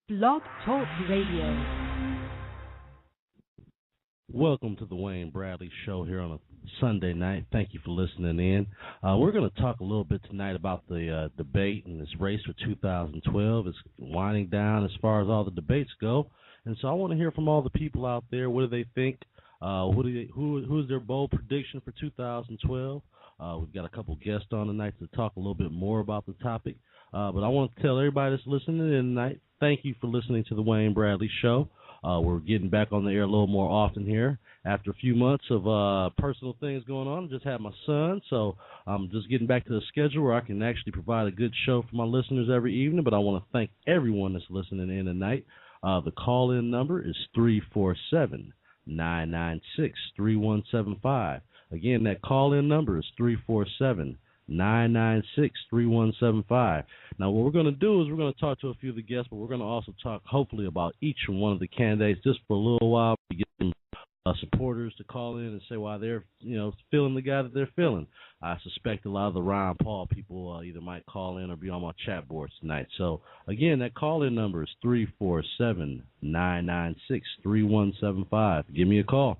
Blog Talk Radio. Welcome to the Wayne Bradley Show here on a Sunday night. Thank you for listening in. We're going to talk a little bit tonight about the debate and this race for 2012. It's winding down as far as all the debates go. And so I want to hear from all the people out there. What do they think? Who's their bold prediction for 2012? We've got a couple guests on tonight to talk a little bit more about the topic. But I want to tell everybody that's listening in tonight, thank you for listening to the Wayne Bradley Show. We're getting back on the air a little more often here after a few months of personal things going on. I just had my son, so I'm just getting back to the schedule where I can actually provide a good show for my listeners every evening. But I want to thank everyone that's listening in tonight. The call-in number is 347-996-3175. Again, that call-in number is 347-996-3175. Now, what we're going to do is we're going to talk to a few of the guests, but we're going to also talk, hopefully, about each one of the candidates just for a little while to get some supporters to call in and say why they're, feeling the guy that they're feeling. I suspect a lot of the Ron Paul people either might call in or be on my chat boards tonight. So, again, that call-in number is 347-996-3175. Give me a call.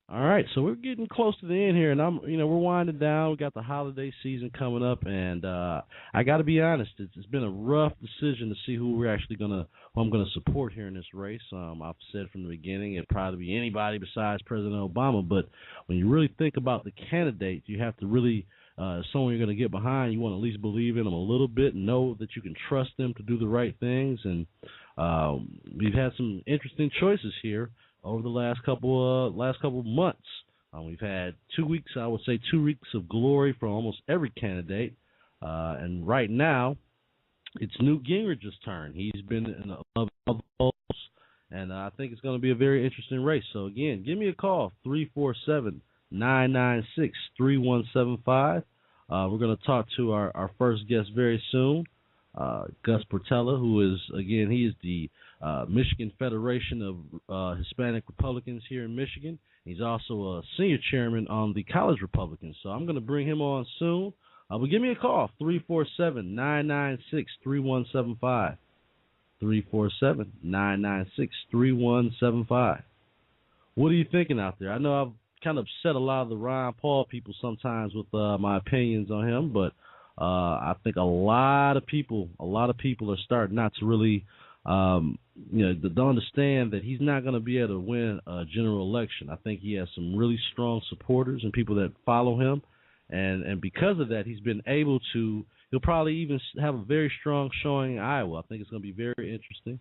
All right, so we're getting close to the end here, and we're winding down. We got the holiday season coming up, and I got to be honest, it's been a rough decision to see who I'm gonna support here in this race. I've said from the beginning it'd probably be anybody besides President Obama, but when you really think about the candidate, you have to really someone you're going to get behind. You want to at least believe in them a little bit, and know that you can trust them to do the right things, and we've had some interesting choices here over the last couple months. We've had 2 weeks, I would say 2 weeks of glory for almost every candidate. And right now, it's Newt Gingrich's turn. He's been in above the polls, and I think it's going to be a very interesting race. So, again, give me a call, 347-996-3175. We're going to talk to our first guest very soon, Gus Portella, who is, again, he is the Michigan Federation of Hispanic Republicans here in Michigan. He's also a senior chairman on the College Republicans. So I'm going to bring him on soon. But give me a call, 347-996-3175. 347-996-3175. What are you thinking out there? I know I've kind of upset a lot of the Ron Paul people sometimes with my opinions on him, but I think a lot of people are starting not to really, to understand that he's not going to be able to win a general election. I think he has some really strong supporters and people that follow him, and because of that, he's been able to. He'll probably even have a very strong showing in Iowa. I think it's going to be very interesting.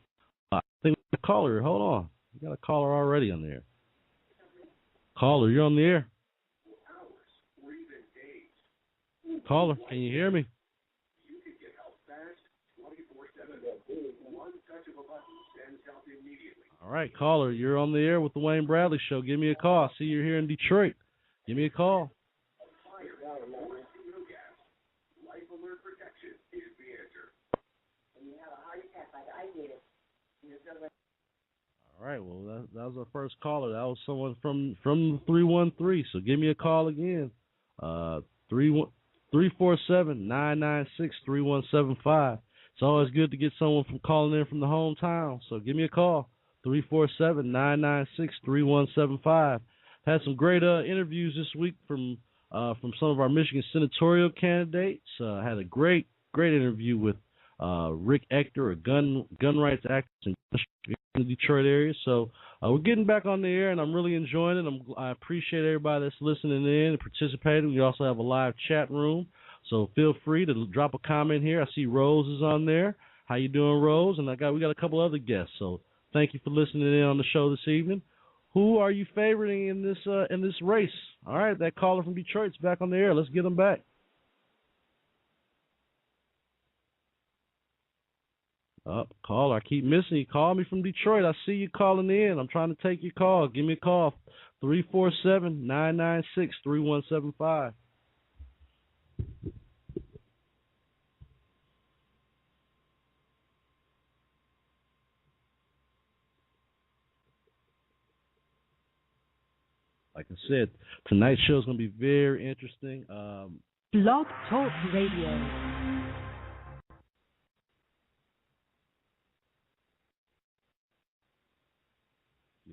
I think the caller. Hold on, we got a caller already on there. Caller, you're on the air. Caller, can you hear me? All right, caller, you're on the air with the Wayne Bradley Show. Give me a call. I see you're here in Detroit. Give me a call. All right, well, that was our first caller. That was someone from the 313. So give me a call again. 347-996-3175. It's always good to get someone from calling in from the hometown. So give me a call, 347-996-3175. Had some great interviews this week from some of our Michigan senatorial candidates. Had a great interview with Rick Ector, a gun rights activist in the Detroit area. So we're getting back on the air, and I'm really enjoying it. I appreciate everybody that's listening in and participating. We also have a live chat room, so feel free to drop a comment here. I see Rose is on there. How you doing, Rose? And we got a couple other guests. So thank you for listening in on the show this evening. Who are you favoriting in this race? All right, that caller from Detroit's back on the air. Let's get them back. Caller, I keep missing you. Call me from Detroit. I see you calling in. I'm trying to take your call. Give me a call, 347-996-3175. Like I said, tonight's show is going to be very interesting. Blog Talk Radio.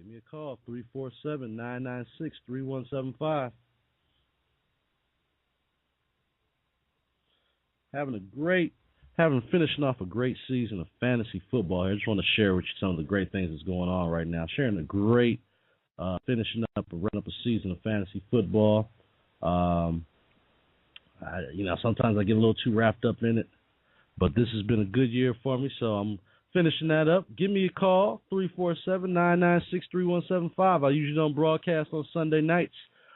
Give me a call, 347-996-3175. Finishing off a great season of fantasy football. I just want to share with you some of the great things that's going on right now. Sharing a great finishing up and running up a season of fantasy football. Sometimes I get a little too wrapped up in it, but this has been a good year for me, so I'm finishing that up. Give me a call, 347-996-3175. I usually don't broadcast on Sunday nights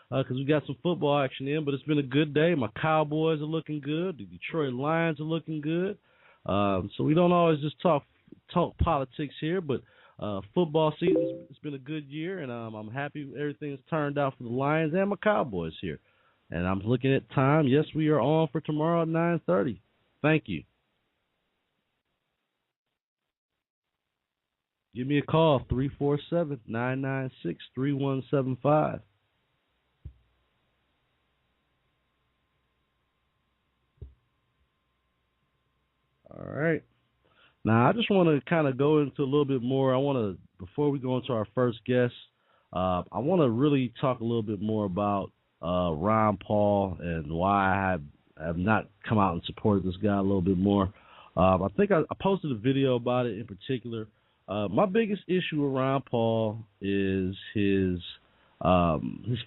because we got some football action in, but it's been a good day. My Cowboys are looking good. The Detroit Lions are looking good. So we don't always just talk politics here, but football season, it's been a good year, and I'm happy everything's turned out for the Lions and my Cowboys here. And I'm looking at time. Yes, we are on for tomorrow at 9:30. Thank you. Give me a call, 347-996-3175. All right. Now, I just want to kind of go into a little bit more. Before we go into our first guest, I want to really talk a little bit more about Ron Paul and why I have not come out and supported this guy a little bit more. I think I posted a video about it in particular. My biggest issue with Ron Paul is his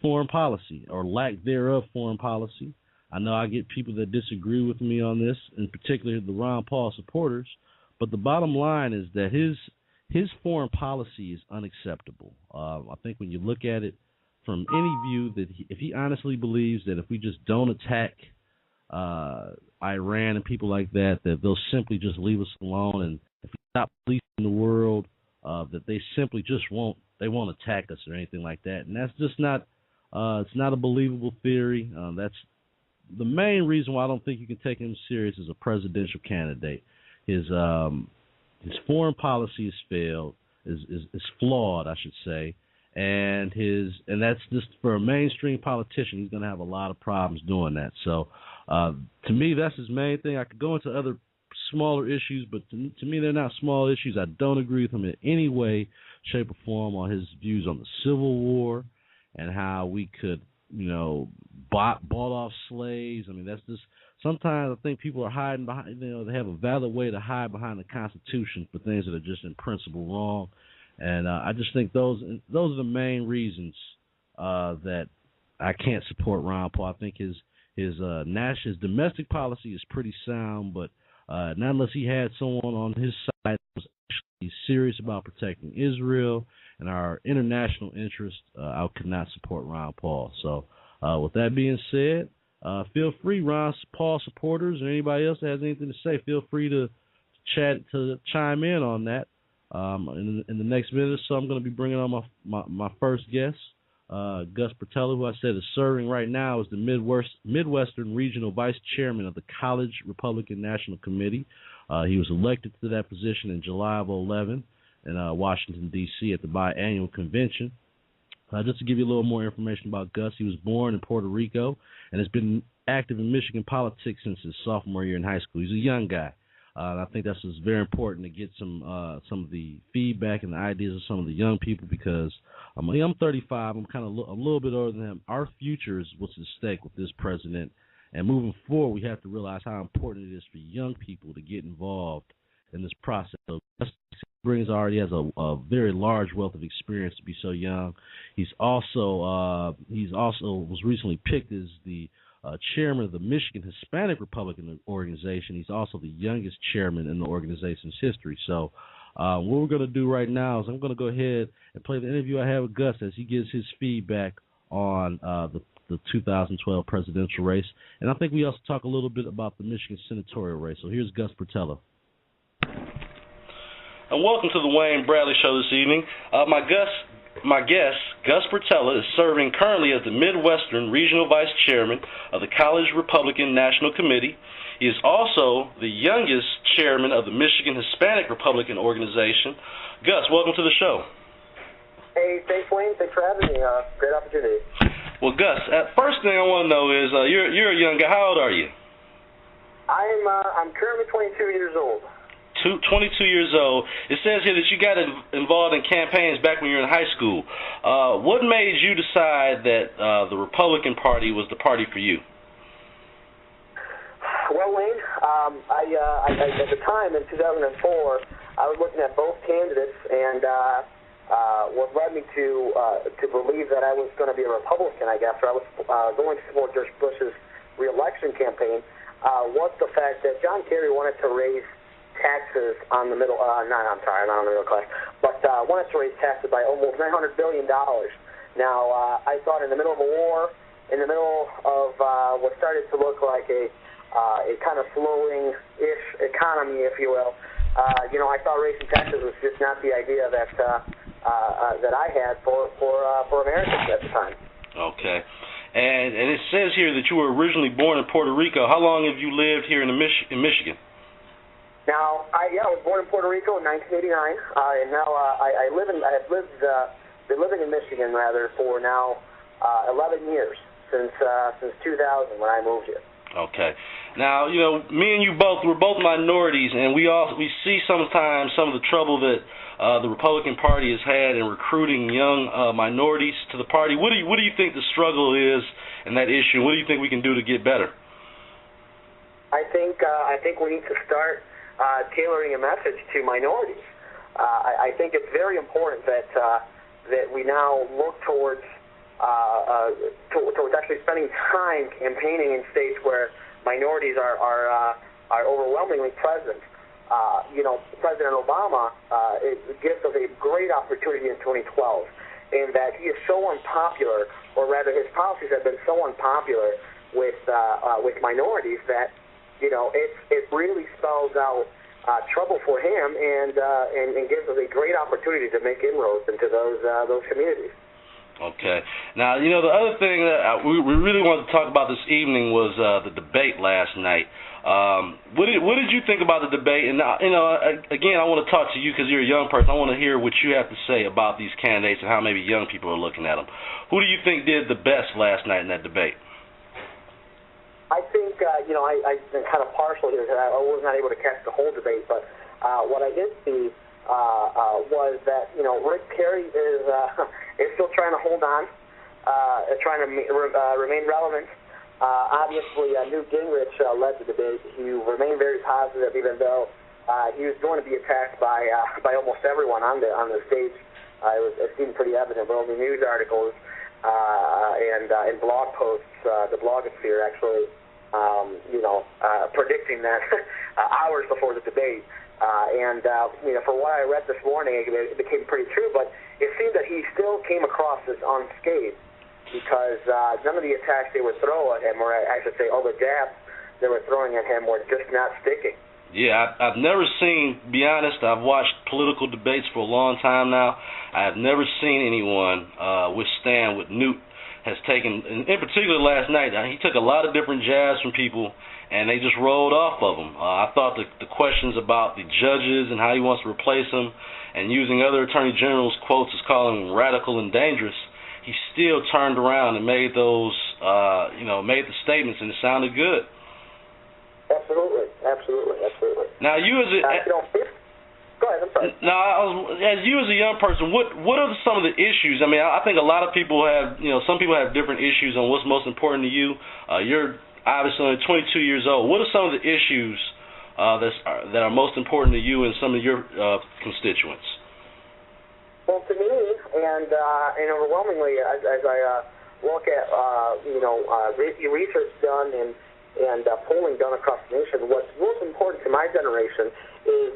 foreign policy, or lack thereof foreign policy. I know I get people that disagree with me on this, in particular the Ron Paul supporters, but the bottom line is that his foreign policy is unacceptable. I think when you look at it from any view, that if he honestly believes that if we just don't attack Iran and people like that, that they'll simply just leave us alone, and if we stop policing the world, that they simply just won't attack us or anything like that. And that's just not it's not a believable theory. That's the main reason why I don't think you can take him serious as a presidential candidate. His foreign policy has failed, is flawed, I should say, and that's just for a mainstream politician. He's going to have a lot of problems doing that. So, to me, that's his main thing. I could go into other smaller issues, but to me, they're not small issues. I don't agree with him in any way, shape, or form on his views on the Civil War and how we could, bought off slaves. I mean, that's just sometimes I think people are hiding behind. They have a valid way to hide behind the Constitution for things that are just in principle wrong. And I just think those are the main reasons that I can't support Ron Paul. I think his domestic policy is pretty sound, but not unless he had someone on his side that was actually serious about protecting Israel and our international interests, I could not support Ron Paul. So with that being said, feel free, Ron Paul supporters or anybody else that has anything to say, feel free to chime in on that. In the next minute or so, I'm going to be bringing on my first guest, Gus Portella, who I said is serving right now as the Midwestern Regional Vice Chairman of the College Republican National Committee. He was elected to that position in July of 2011 in Washington, D.C. at the Biannual Convention. Just to give you a little more information about Gus, he was born in Puerto Rico and has been active in Michigan politics since his sophomore year in high school. He's a young guy. And I think that's just very important to get some of the feedback and the ideas of some of the young people, because I'm 35. I'm a little bit older than him. Our future is what's at stake with this president, and moving forward, we have to realize how important it is for young people to get involved in this process. So already has a very large wealth of experience to be so young. He's also was recently picked as the chairman of the Michigan Hispanic Republican organization. He's also the youngest chairman in the organization's history. So what we're going to do right now is I'm going to go ahead and play the interview I had with Gus as he gives his feedback on the 2012 presidential race. And I think we also talk a little bit about the Michigan senatorial race. So here's Gus Portella. And welcome to the Wayne Bradley Show this evening. My guest, Gus Portella, is serving currently as the Midwestern Regional Vice Chairman of the College Republican National Committee. He is also the youngest chairman of the Michigan Hispanic Republican organization. Gus, welcome to the show. Hey, thanks, Wayne. Thanks for having me. Great opportunity. Well, Gus, first thing I want to know is you're a young guy. How old are you? I'm currently 22 years old. 22 years old. It says here that you got involved in campaigns back when you were in high school. What made you decide that the Republican Party was the party for you? Well, Wayne, at the time in 2004, I was looking at both candidates, and what led me to believe that I was going to be a Republican, I guess, or I was going to support George Bush's re-election campaign, was the fact that John Kerry wanted to raise taxes on the middle, not on the middle class, but wanted to raise taxes by almost $900 billion. Now, I thought in the middle of a war, in the middle of what started to look like a kind of slowing-ish economy, if you will, I thought raising taxes was just not the idea that I had for Americans at the time. Okay. And it says here that you were originally born in Puerto Rico. How long have you lived here in Michigan? Now, I was born in Puerto Rico in 1989, and now I've been living in Michigan for now 11 years since 2000 when I moved here. Okay. Now, me and you we're both minorities, and we see sometimes some of the trouble that the Republican Party has had in recruiting young minorities to the party. What do you think the struggle is in that issue? What do you think we can do to get better? I think we need to start tailoring a message to minorities. I think it's very important that we now look towards actually spending time campaigning in states where minorities are overwhelmingly present. President Obama it gives us a great opportunity in 2012 in that he is so unpopular, or rather his policies have been so unpopular with minorities that it really spells out trouble for him and gives us a great opportunity to make inroads into those communities. Okay. Now, the other thing that we really wanted to talk about this evening was the debate last night. What did you think about the debate? And, again, I want to talk to you because you're a young person. I want to hear what you have to say about these candidates and how maybe young people are looking at them. Who do you think did the best last night in that debate? I think, I've been kind of partial here because I was not able to catch the whole debate, but what I did see was that, Rick Perry is still trying to hold on, trying to remain relevant. Obviously, Newt Gingrich led the debate. He remained very positive, even though he was going to be attacked by almost everyone on the stage. It seemed pretty evident, but only news articles and blog posts, the blogosphere actually, predicting that hours before the debate. For what I read this morning, it became pretty true, but it seemed that he still came across as unscathed because none of the attacks they would throw at him, or I should say all the jabs they were throwing at him, were just not sticking. Yeah, I've never seen, to be honest, I've watched political debates for a long time now. I have never seen anyone withstand what Newt has taken, in particular last night. He took a lot of different jabs from people, and they just rolled off of him. I thought the questions about the judges and how he wants to replace them and using other attorney generals' quotes as calling them radical and dangerous, he still turned around and made those, made the statements, and it sounded good. Absolutely. Now, you as a... Go ahead, I'm sorry. Now, as you as a young person, what are some of the issues? I mean, I think a lot of people have, some people have different issues on what's most important to you. You're obviously only 22 years old. What are some of the issues that are most important to you and some of your constituents? Well, to me, and overwhelmingly, as I look at research done and polling done across the nation, what's most important to my generation is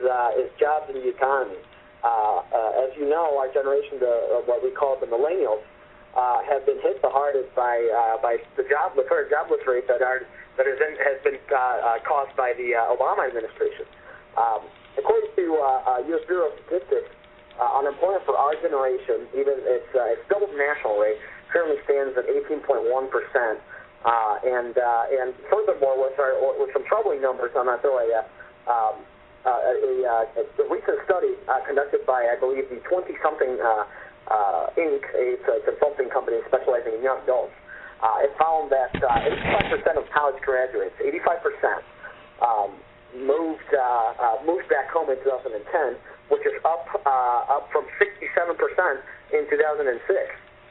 jobs in the economy. As you know, our generation, what we call the millennials, have been hit the hardest by the current jobless rate that has been caused by the Obama administration. According to U.S. Bureau of Statistics, unemployment for our generation, even it's double the national rate, currently stands at 18.1%. And furthermore, with some troubling numbers, I'm not throw a recent study conducted by, I believe, the 20-something Inc., a consulting company specializing in young adults. It found that 85% of college graduates, 85%, moved back home in 2010, which is up from 67% in 2006.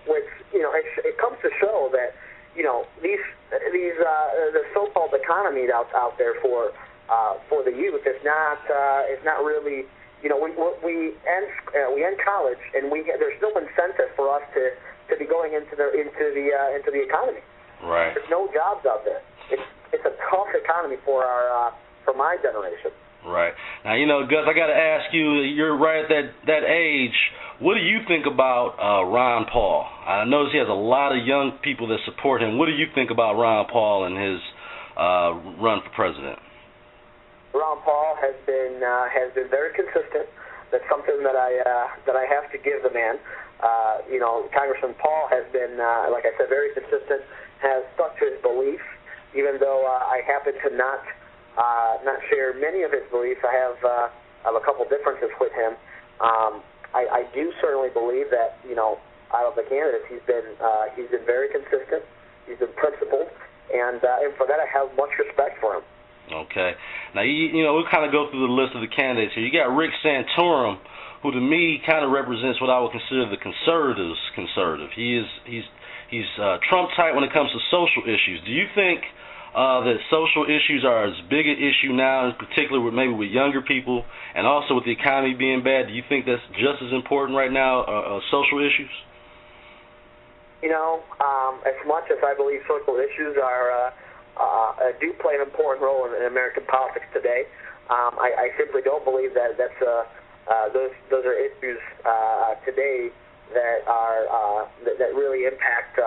Which it comes to show that these the so-called economy out there for the youth is not really. We end college and there's no incentive for us to be going into the economy. Right. There's no jobs out there. It's a tough economy for my generation. Right. Now, Gus, I got to ask you, you're right at that age. What do you think about Ron Paul? I notice he has a lot of young people that support him. What do you think about Ron Paul and his run for president? Ron Paul has been very consistent. That's something that I have to give the man. Congressman Paul has been, like I said, very consistent. Has stuck to his beliefs, even though I happen to not share many of his beliefs. I have a couple differences with him. I do certainly believe that out of the candidates, he's been very consistent. He's been principled, and for that I have much respect for him. Okay. Now, we'll kind of go through the list of the candidates here. You got Rick Santorum, who to me kind of represents what I would consider the conservative. He's Trump type when it comes to social issues. Do you think that social issues are as big an issue now, in particular with younger people, and also with the economy being bad? Do you think that's just as important right now, social issues? As much as I believe social issues do play an important role in American politics today, I simply don't believe that those are issues today that really impact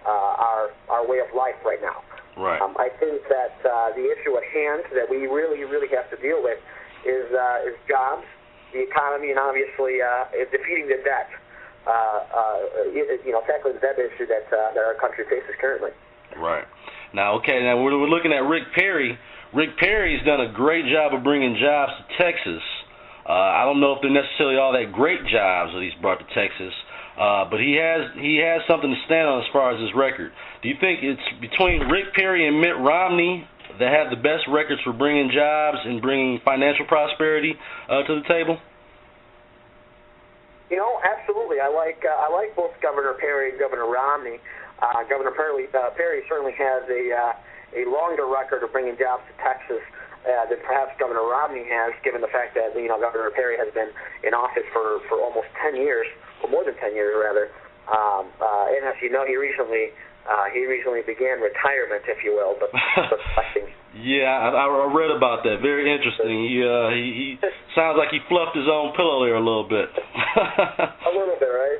our way of life right now. Right. I think that the issue at hand that we really have to deal with is jobs, the economy, and obviously defeating the debt. Tackling the debt issue that our country faces currently. Right. Now, we're looking at Rick Perry. Rick Perry's done a great job of bringing jobs to Texas. I don't know if they're necessarily all that great jobs that he's brought to Texas, but he has something to stand on as far as his record. Do you think it's between Rick Perry and Mitt Romney that have the best records for bringing jobs and bringing financial prosperity to the table? Absolutely. I like both Governor Perry and Governor Romney. Governor Perry certainly has a longer record of bringing jobs to Texas than perhaps Governor Romney has, given the fact that Governor Perry has been in office for almost 10 years, or more than 10 years rather. And as you know, he recently began retirement, if you will, but Yeah, I read about that. Very interesting. He sounds like he fluffed his own pillow there a little bit. A little bit, right?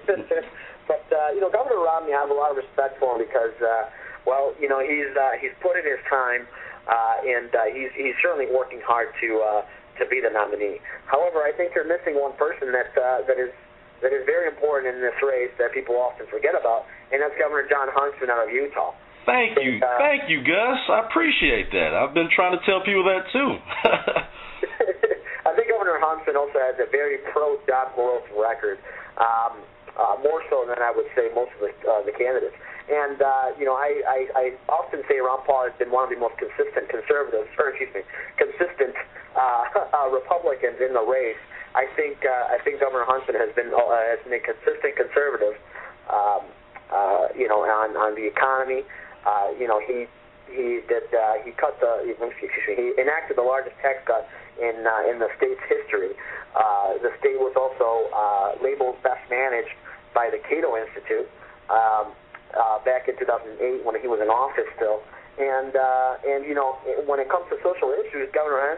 But Governor Romney, I have a lot of respect for him because, he's put in his time, and he's certainly working hard to be the nominee. However, I think they're missing one person that is very important in this race that people often forget about, and that's Governor Jon Huntsman out of Utah. Thank you, Gus. I appreciate that. I've been trying to tell people that too. I think Governor Huntsman also has a very pro-job growth record, more so than I would say most of the candidates. And I often say Ron Paul has been one of the most consistent Republicans in the race. I think Governor Huntsman has been a consistent conservative, on the economy. He enacted the largest tax cut in the state's history. The state was also labeled best managed by the Cato Institute back in 2008 when he was in office still. And when it comes to social issues, Governor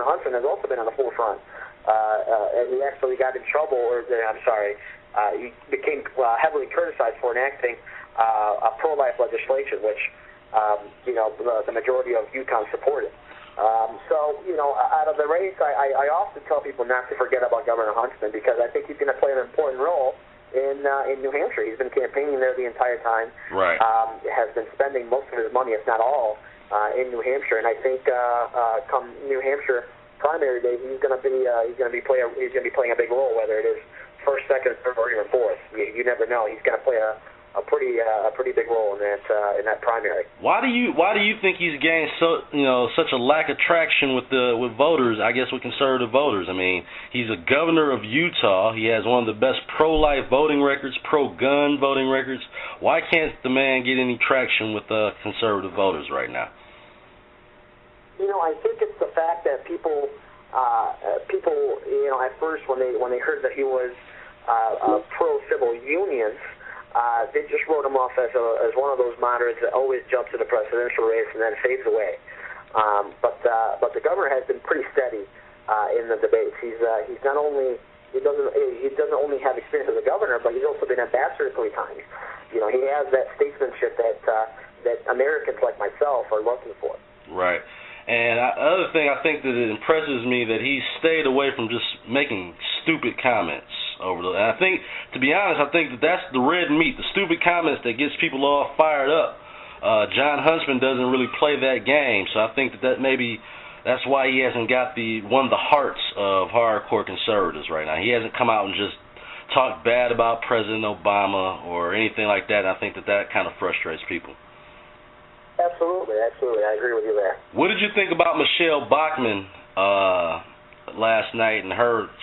Huntsman has also been on the forefront. And he actually got in trouble, he became heavily criticized for enacting pro-life legislation, which the majority of Utah supported. Out of the race, I often tell people not to forget about Governor Huntsman because I think he's going to play an important role in New Hampshire. He's been campaigning there the entire time. Right. Has been spending most of his money, if not all, in New Hampshire. And I think come New Hampshire primary day, he's going to be playing a big role, whether it is first, second, third, or even fourth. You never know. He's going to play a a pretty big role in that primary. Why do you think he's gained such a lack of traction with voters? I guess with conservative voters. I mean, he's a governor of Utah. He has one of the best pro-life voting records, pro-gun voting records. Why can't the man get any traction with conservative voters right now? I think it's the fact that people, at first when they heard that he was pro-civil unions, they just wrote him off as one of those moderates that always jumps to the presidential race and then fades away. But the governor has been pretty steady in the debates. He doesn't only have experience as a governor, but he's also been ambassador 3 times. He has that statesmanship that Americans like myself are looking for. Right. And other thing I think that it impresses me that he stayed away from just making stupid comments and I think, to be honest, I think that's the red meat, the stupid comments that gets people all fired up. John Huntsman doesn't really play that game, so I think that maybe that's why he hasn't got won the hearts of hardcore conservatives right now. He hasn't come out and just talked bad about President Obama or anything like that. And I think that kind of frustrates people. Absolutely. I agree with you there. What did you think about Michelle Bachmann last night? And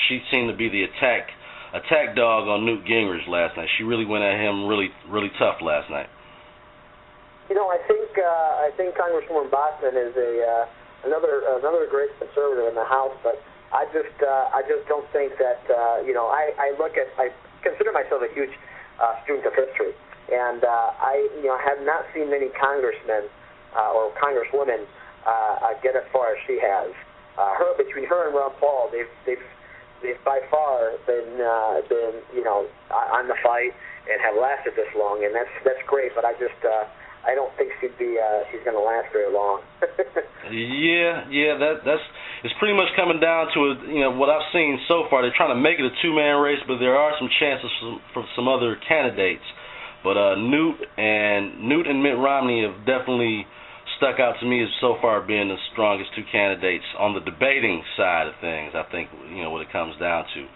she seemed to be the attack dog on Newt Gingrich last night. She really went at him really tough last night. I think Congresswoman Bachmann is another great conservative in the House, but I just don't think that I consider myself a huge student of history. And I have not seen many congressmen or congresswomen get as far as she has. Between her and Ron Paul, they've by far been on the fight and have lasted this long, and that's great. But I don't think she's going to last very long. It's pretty much coming down to what I've seen so far. They're trying to make it a 2-man race, but there are some chances for some other candidates. But Newt and Mitt Romney have definitely stuck out to me as so far being the strongest 2 candidates on the debating side of things. I think what it comes down to.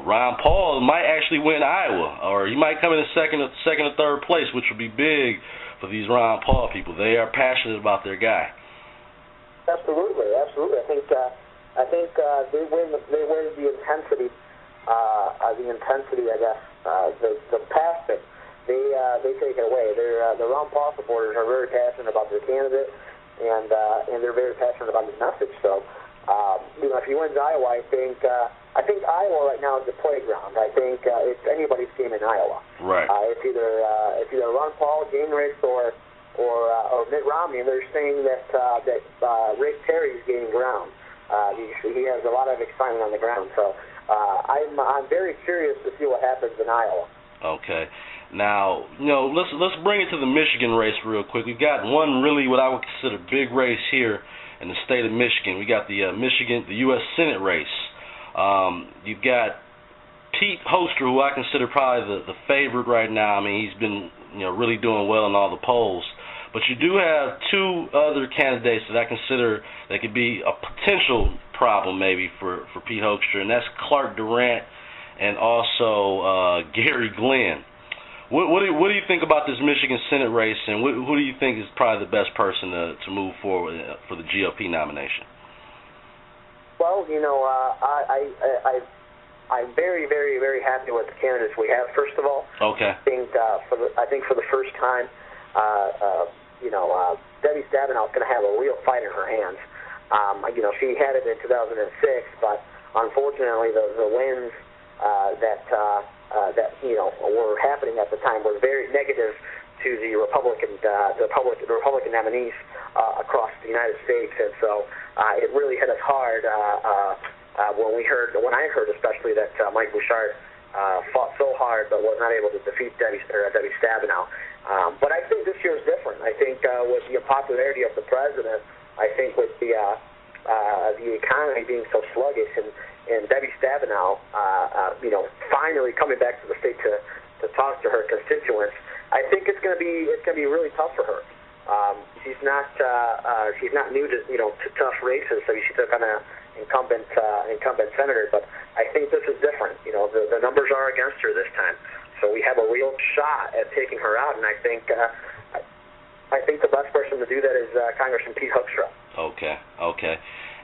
Ron Paul might actually win Iowa, or he might come in second or third place, which would be big for these Ron Paul people. They are passionate about their guy. Absolutely. I think they win the intensity. I guess. The passion, they take it away. The Ron Paul supporters are very passionate about their candidate, and they're very passionate about his message. So, if he wins Iowa, I think Iowa right now is the playground. I think it's anybody's game in Iowa. Right. It's either Ron Paul, Gingrich, or Mitt Romney, and they're saying that Rick Perry is gaining ground. He has a lot of excitement on the ground. So. I'm very curious to see what happens in Iowa. Okay. Now, let's bring it to the Michigan race real quick. We've got one really what I would consider big race here in the state of Michigan. We got the U.S. Senate race. You've got Pete Hoekstra, who I consider probably the favorite right now. I mean, he's been really doing well in all the polls. But you do have 2 other candidates that I consider that could be a potential problem maybe for Pete Hoekstra, and that's Clark Durant and also Gary Glenn. What do you think about this Michigan Senate race, and who do you think is probably the best person to move forward for the GOP nomination? Well, I'm very, very, very happy with the candidates we have. First of all, okay. I think for the first time, Debbie Stabenow is going to have a real fight in her hands. She had it in 2006, but unfortunately, the wins that were happening at the time were very negative to the Republican nominees across the United States, and so it really hit us hard when I heard especially that Mike Bouchard fought so hard but was not able to defeat Debbie Stabenow. But I think this year is different. I think with the unpopularity of the president, I think with the economy being so sluggish and Debbie Stabenow, finally coming back to the state to talk to her constituents, I think it's going to be really tough for her. She's not new to tough races. So she took on an incumbent senator, but I think this is different. The numbers are against her this time. So we have a real shot at taking her out, and I think the best person to do that is Congressman Pete Hoekstra. Okay.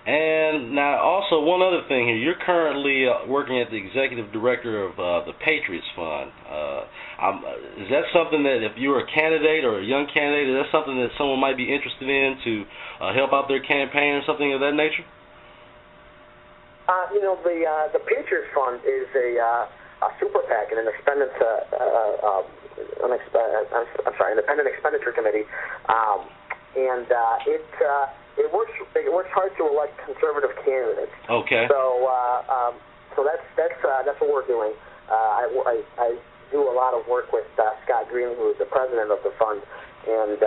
And now also one other thing here. You're currently working at the executive director of the Patriots Fund. Is that something that if you were a candidate or a young candidate, is that something that someone might be interested in to help out their campaign or something of that nature? The Patriots Fund is a super PAC, an independent expenditure committee, and it works hard to elect conservative candidates. Okay. So that's what we're doing. I do a lot of work with Scott Green, who is the president of the fund, and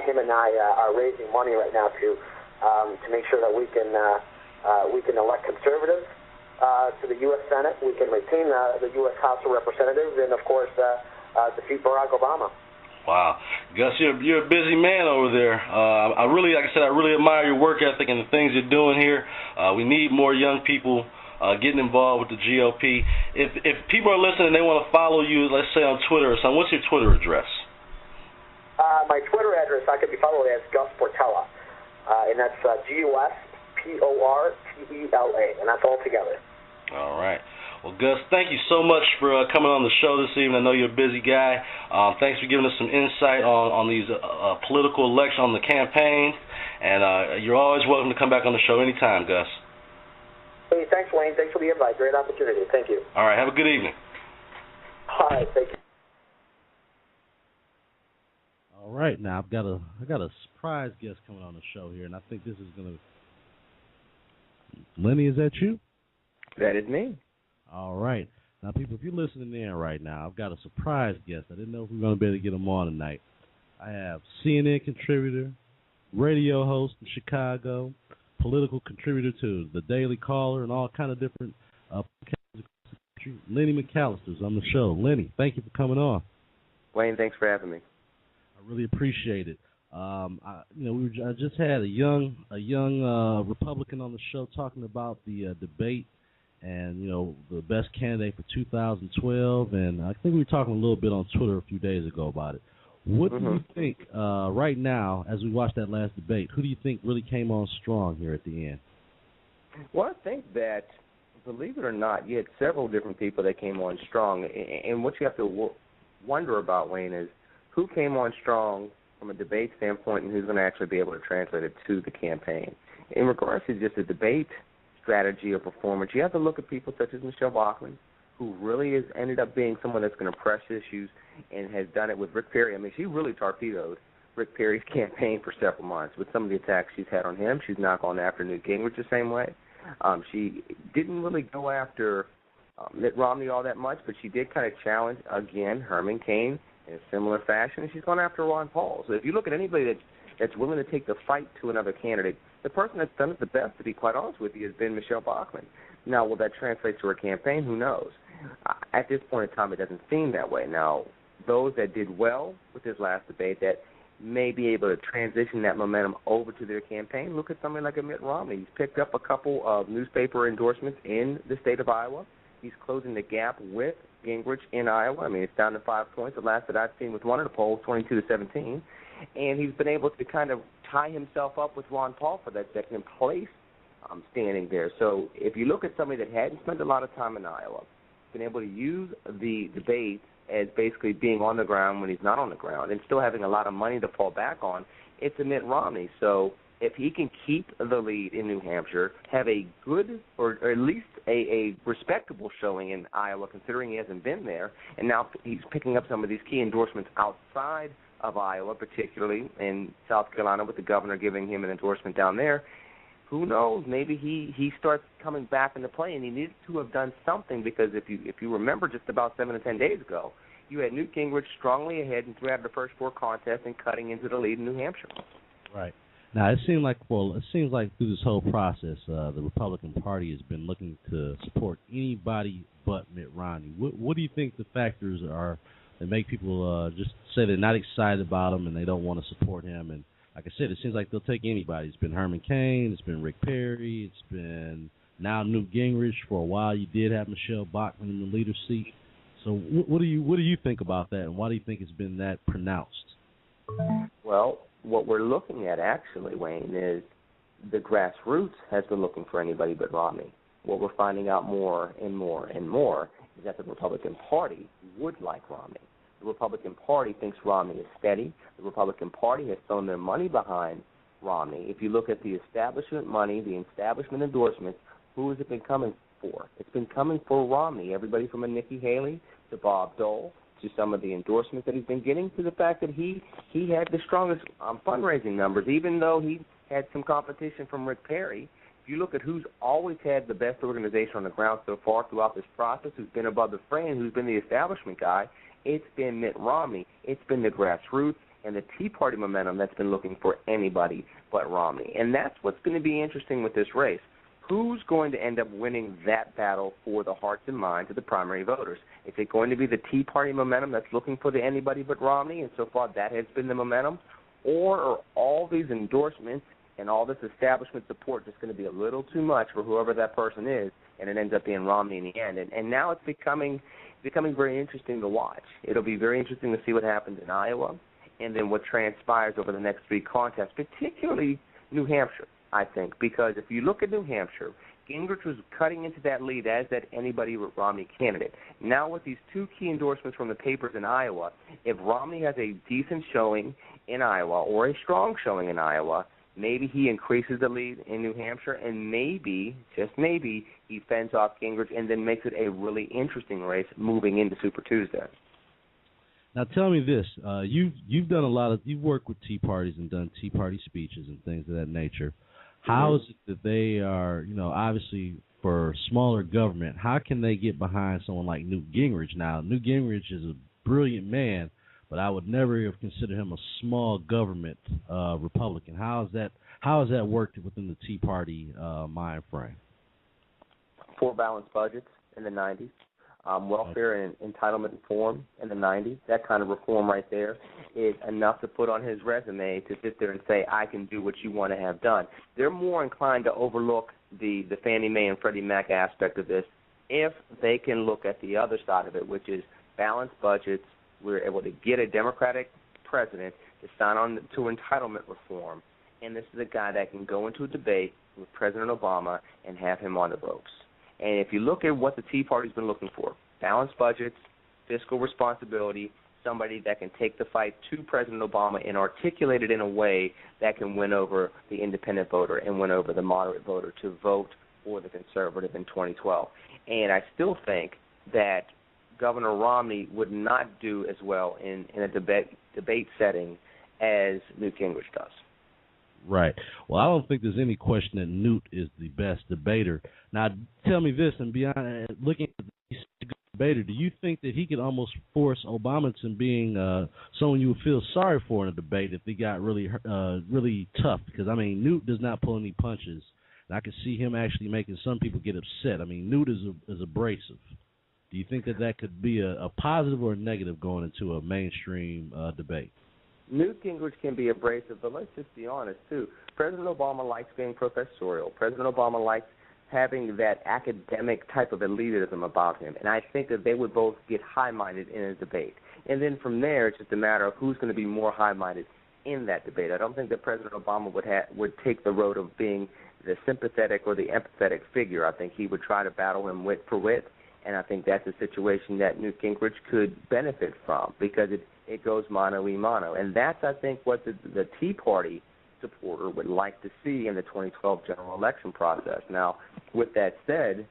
him and I are raising money right now to make sure that we can elect conservatives to the U.S. Senate. We can retain the U.S. House of Representatives, and of course defeat Barack Obama. Wow, Gus, you're a busy man over there. I really admire your work ethic and the things you're doing here. We need more young people getting involved with the GOP. If people are listening and they want to follow you, let's say on Twitter or something, what's your Twitter address? My Twitter address, I could be followed as Gus Portella, and that's GUSPORTELA, and that's all together. All right. Well, Gus, thank you so much for coming on the show this evening. I know you're a busy guy. Thanks for giving us some insight on these political elections, on the campaign. And you're always welcome to come back on the show anytime, Gus. Hey, thanks, Wayne. Thanks for the invite. Great opportunity. Thank you. All right. Have a good evening. All right. Thank you. All right. Now I got a surprise guest coming on the show here, and I think this is gonna. Lenny, is that you? That is me. All right. Now, people, if you're listening in right now, I've got a surprise guest. I didn't know if we were going to be able to get him on tonight. I have CNN contributor, radio host in Chicago, political contributor to The Daily Caller and all kind of different Lenny McAllister's on the show. Lenny, thank you for coming on. Wayne, thanks for having me. I really appreciate it. I just had a young Republican on the show talking about the debate and, the best candidate for 2012. And I think we were talking a little bit on Twitter a few days ago about it. What do you think right now, as we watch that last debate, who do you think really came on strong here at the end? Well, I think that, believe it or not, you had several different people that came on strong. And what you have to wonder about, Wayne, is who came on strong from a debate standpoint and who's going to actually be able to translate it to the campaign. In regards to just a debate strategy or performance, you have to look at people such as Michelle Bachmann, who really has ended up being someone that's going to press issues and has done it with Rick Perry. I mean, she really torpedoed Rick Perry's campaign for several months with some of the attacks she's had on him. She's not gone after Newt Gingrich the same way. She didn't really go after Mitt Romney all that much, but she did kind of challenge, again, Herman Cain in a similar fashion, and she's gone after Ron Paul. So if you look at anybody that's willing to take the fight to another candidate, the person that's done it the best, to be quite honest with you, has been Michelle Bachmann. Now, will that translate to her campaign? Who knows? At this point in time, it doesn't seem that way. Now, those that did well with this last debate that may be able to transition that momentum over to their campaign, look at somebody like a Mitt Romney. He's picked up a couple of newspaper endorsements in the state of Iowa. He's closing the gap with Gingrich in Iowa. I mean, it's down to 5 points. The last that I've seen with one of the polls, 22-17. And he's been able to kind of tie himself up with Ron Paul for that second place standing there. So if you look at somebody that hadn't spent a lot of time in Iowa, been able to use the debate as basically being on the ground when he's not on the ground and still having a lot of money to fall back on, it's a Mitt Romney. So if he can keep the lead in New Hampshire, have a good or at least a respectable showing in Iowa, considering he hasn't been there, and now he's picking up some of these key endorsements outside of Iowa, particularly in South Carolina with the governor giving him an endorsement down there, who knows, maybe he starts coming back into play, and he needs to have done something because if you remember just about 7 to 10 days ago, you had Newt Gingrich strongly ahead in 3 out of the first 4 contests and cutting into the lead in New Hampshire. Right. Now, it seems like through this whole process, the Republican Party has been looking to support anybody but Mitt Romney. What do you think the factors are that make people just say they're not excited about him and they don't want to support him? And like I said, it seems like they'll take anybody. It's been Herman Cain, it's been Rick Perry, it's been now Newt Gingrich. For a while, you did have Michelle Bachmann in the leader seat. So what do you think about that, and why do you think it's been that pronounced? Well, what we're looking at actually, Wayne, is the grassroots has been looking for anybody but Romney. What we're finding out more and more and more is that the Republican Party would like Romney. The Republican Party thinks Romney is steady. The Republican Party has thrown their money behind Romney. If you look at the establishment money, the establishment endorsements, who has it been coming for? It's been coming for Romney. Everybody from a Nikki Haley to Bob Dole to some of the endorsements that he's been getting, to the fact that he had the strongest fundraising numbers, even though he had some competition from Rick Perry. If you look at who's always had the best organization on the ground so far throughout this process, who's been above the fray and who's been the establishment guy, it's been Mitt Romney. It's been the grassroots and the Tea Party momentum that's been looking for anybody but Romney. And that's what's going to be interesting with this race. Who's going to end up winning that battle for the hearts and minds of the primary voters? Is it going to be the Tea Party momentum that's looking for the anybody but Romney, and so far that has been the momentum? Or are all these endorsements and all this establishment support just going to be a little too much for whoever that person is, and it ends up being Romney in the end? And now it's becoming very interesting to watch. It'll be very interesting to see what happens in Iowa and then what transpires over the next three contests, particularly New Hampshire, I think, because if you look at New Hampshire, Gingrich was cutting into that lead as that anybody but Romney candidate. Now with these two key endorsements from the papers in Iowa, if Romney has a decent showing in Iowa or a strong showing in Iowa, maybe he increases the lead in New Hampshire, and maybe, just maybe, he fends off Gingrich and then makes it a really interesting race moving into Super Tuesday. Now tell me this: you've done you've worked with Tea Parties and done Tea Party speeches and things of that nature. How is it that they are, obviously for smaller government, how can they get behind someone like Newt Gingrich? Now, Newt Gingrich is a brilliant man, but I would never have considered him a small government Republican. How has that worked within the Tea Party mind frame? 4 balanced budgets in the 90s. Welfare and entitlement reform in the 90s. That kind of reform right there is enough to put on his resume to sit there and say, I can do what you want to have done. They're more inclined to overlook the Fannie Mae and Freddie Mac aspect of this if they can look at the other side of it, which is balanced budgets. We're able to get a Democratic president to sign on to entitlement reform, and this is a guy that can go into a debate with President Obama and have him on the ropes. And if you look at what the Tea Party's been looking for, balanced budgets, fiscal responsibility, somebody that can take the fight to President Obama and articulate it in a way that can win over the independent voter and win over the moderate voter to vote for the conservative in 2012. And I still think that Governor Romney would not do as well in a debate setting as Newt Gingrich does. Right. Well, I don't think there's any question that Newt is the best debater. Now, tell me this, and beyond looking at the debater, do you think that he could almost force Obama to being someone you would feel sorry for in a debate if he got really tough? Because, Newt does not pull any punches, and I could see him actually making some people get upset. Newt is abrasive. Do you think that could be a positive or a negative going into a mainstream debate? Newt Gingrich can be abrasive, but let's just be honest, too. President Obama likes being professorial. President Obama likes having that academic type of elitism about him, and I think that they would both get high-minded in a debate. And then from there, it's just a matter of who's going to be more high-minded in that debate. I don't think that President Obama would take the road of being the sympathetic or the empathetic figure. I think he would try to battle him wit for wit, and I think that's a situation that Newt Gingrich could benefit from because it goes mano-a-mano. And that's, I think, what the Tea Party supporter would like to see in the 2012 general election process. Now, with that said,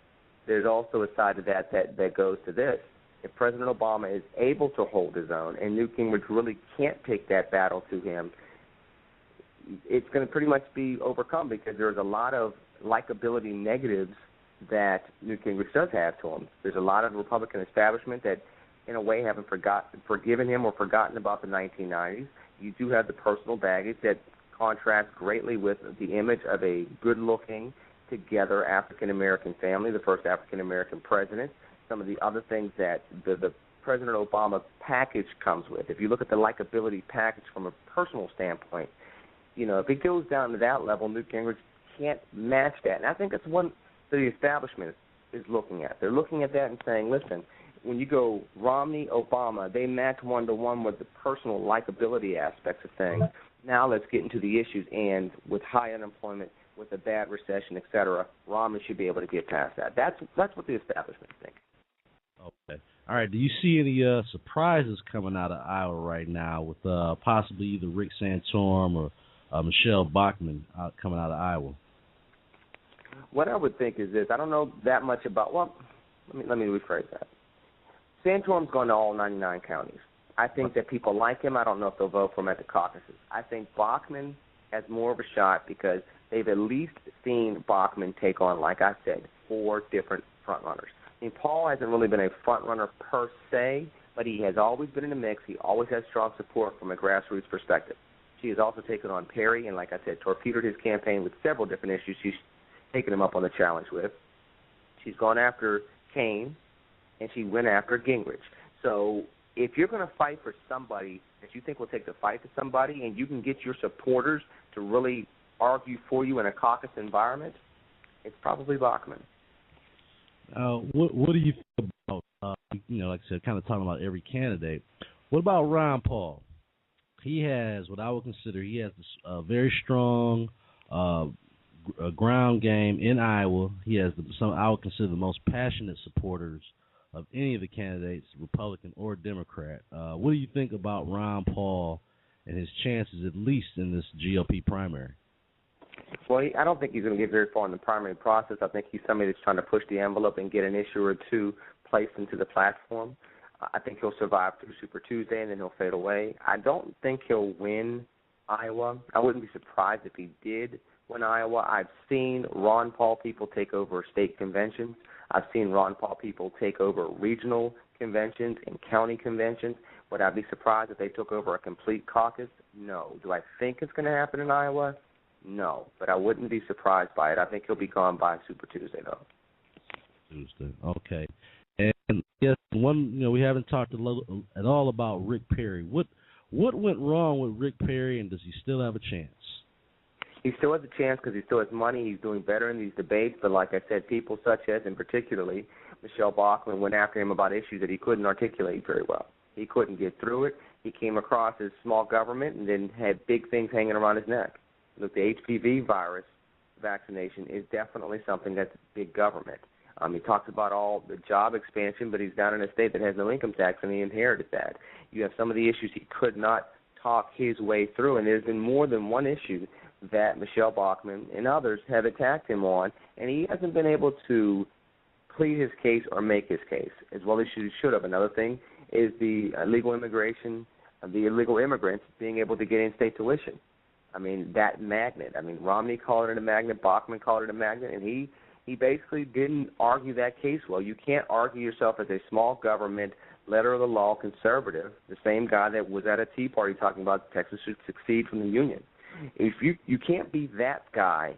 there's also a side of that goes to this. If President Obama is able to hold his own and Newt Gingrich really can't take that battle to him, it's going to pretty much be overcome because there's a lot of likability negatives that Newt Gingrich does have to him. There's a lot of Republican establishment that, in a way, haven't forgiven him or forgotten about the 1990s. You do have the personal baggage that contrasts greatly with the image of a good-looking, together African-American family, the first African-American president, some of the other things that the President Obama package comes with. If you look at the likability package from a personal standpoint, if it goes down to that level, Newt Gingrich can't match that. And I think that's one the establishment is looking at. They're looking at that and saying, listen, when you go Romney, Obama, they match 1-to-1 with the personal likability aspects of things. Now let's get into the issues, and with high unemployment, with a bad recession, et cetera, Romney should be able to get past that. That's what the establishment thinks. Okay. All right. Do you see any surprises coming out of Iowa right now with possibly either Rick Santorum or Michelle Bachmann coming out of Iowa? What I would think is this. I don't know that much about, well, let me rephrase that. Santorum's going to all 99 counties. I think that people like him. I don't know if they'll vote for him at the caucuses. I think Bachmann has more of a shot because they've at least seen Bachmann take on, like I said, 4 different frontrunners. I mean, Paul hasn't really been a frontrunner per se, but he has always been in the mix. He always has strong support from a grassroots perspective. She has also taken on Perry and, like I said, torpedoed his campaign with several different issues she's taken him up on the challenge with. She's gone after Kane, and she went after Gingrich. So if you're going to fight for somebody that you think will take the fight to somebody and you can get your supporters to really argue for you in a caucus environment, it's probably Bachmann. What do you think about, like I said, kind of talking about every candidate. What about Ron Paul? He has what I would consider, this very strong ground game in Iowa. He has some I would consider the most passionate supporters of any of the candidates, Republican or Democrat. What do you think about Ron Paul and his chances, at least in this GOP primary? Well, I don't think he's going to get very far in the primary process. I think he's somebody that's trying to push the envelope and get an issue or two placed into the platform. I think he'll survive through Super Tuesday, and then he'll fade away. I don't think he'll win Iowa. I wouldn't be surprised if he did win Iowa. I've seen Ron Paul people take over state conventions. I've seen Ron Paul people take over regional conventions and county conventions. Would I be surprised if they took over a complete caucus? No. Do I think it's going to happen in Iowa? No. But I wouldn't be surprised by it. I think he'll be gone by Super Tuesday, though. Tuesday. Okay. And yes, we haven't talked at all about Rick Perry. What went wrong with Rick Perry, and does he still have a chance? He still has a chance because he still has money. He's doing better in these debates. But like I said, people such as, and particularly Michelle Bachmann, went after him about issues that he couldn't articulate very well. He couldn't get through it. He came across as small government and then had big things hanging around his neck. Look, the HPV virus vaccination is definitely something that's big government. He talks about all the job expansion, but he's down in a state that has no income tax, and he inherited that. You have some of the issues he could not talk his way through, and there's been more than one issue that Michelle Bachmann and others have attacked him on, and he hasn't been able to plead his case or make his case as well as he should have. Another thing is the illegal immigration, the illegal immigrants being able to get in-state tuition. I mean, that magnet. I mean, Romney called it a magnet, Bachmann called it a magnet, and he basically didn't argue that case well. You can't argue yourself as a small government, letter of the law conservative, the same guy that was at a Tea Party talking about Texas should secede from the Union. If you can't be that guy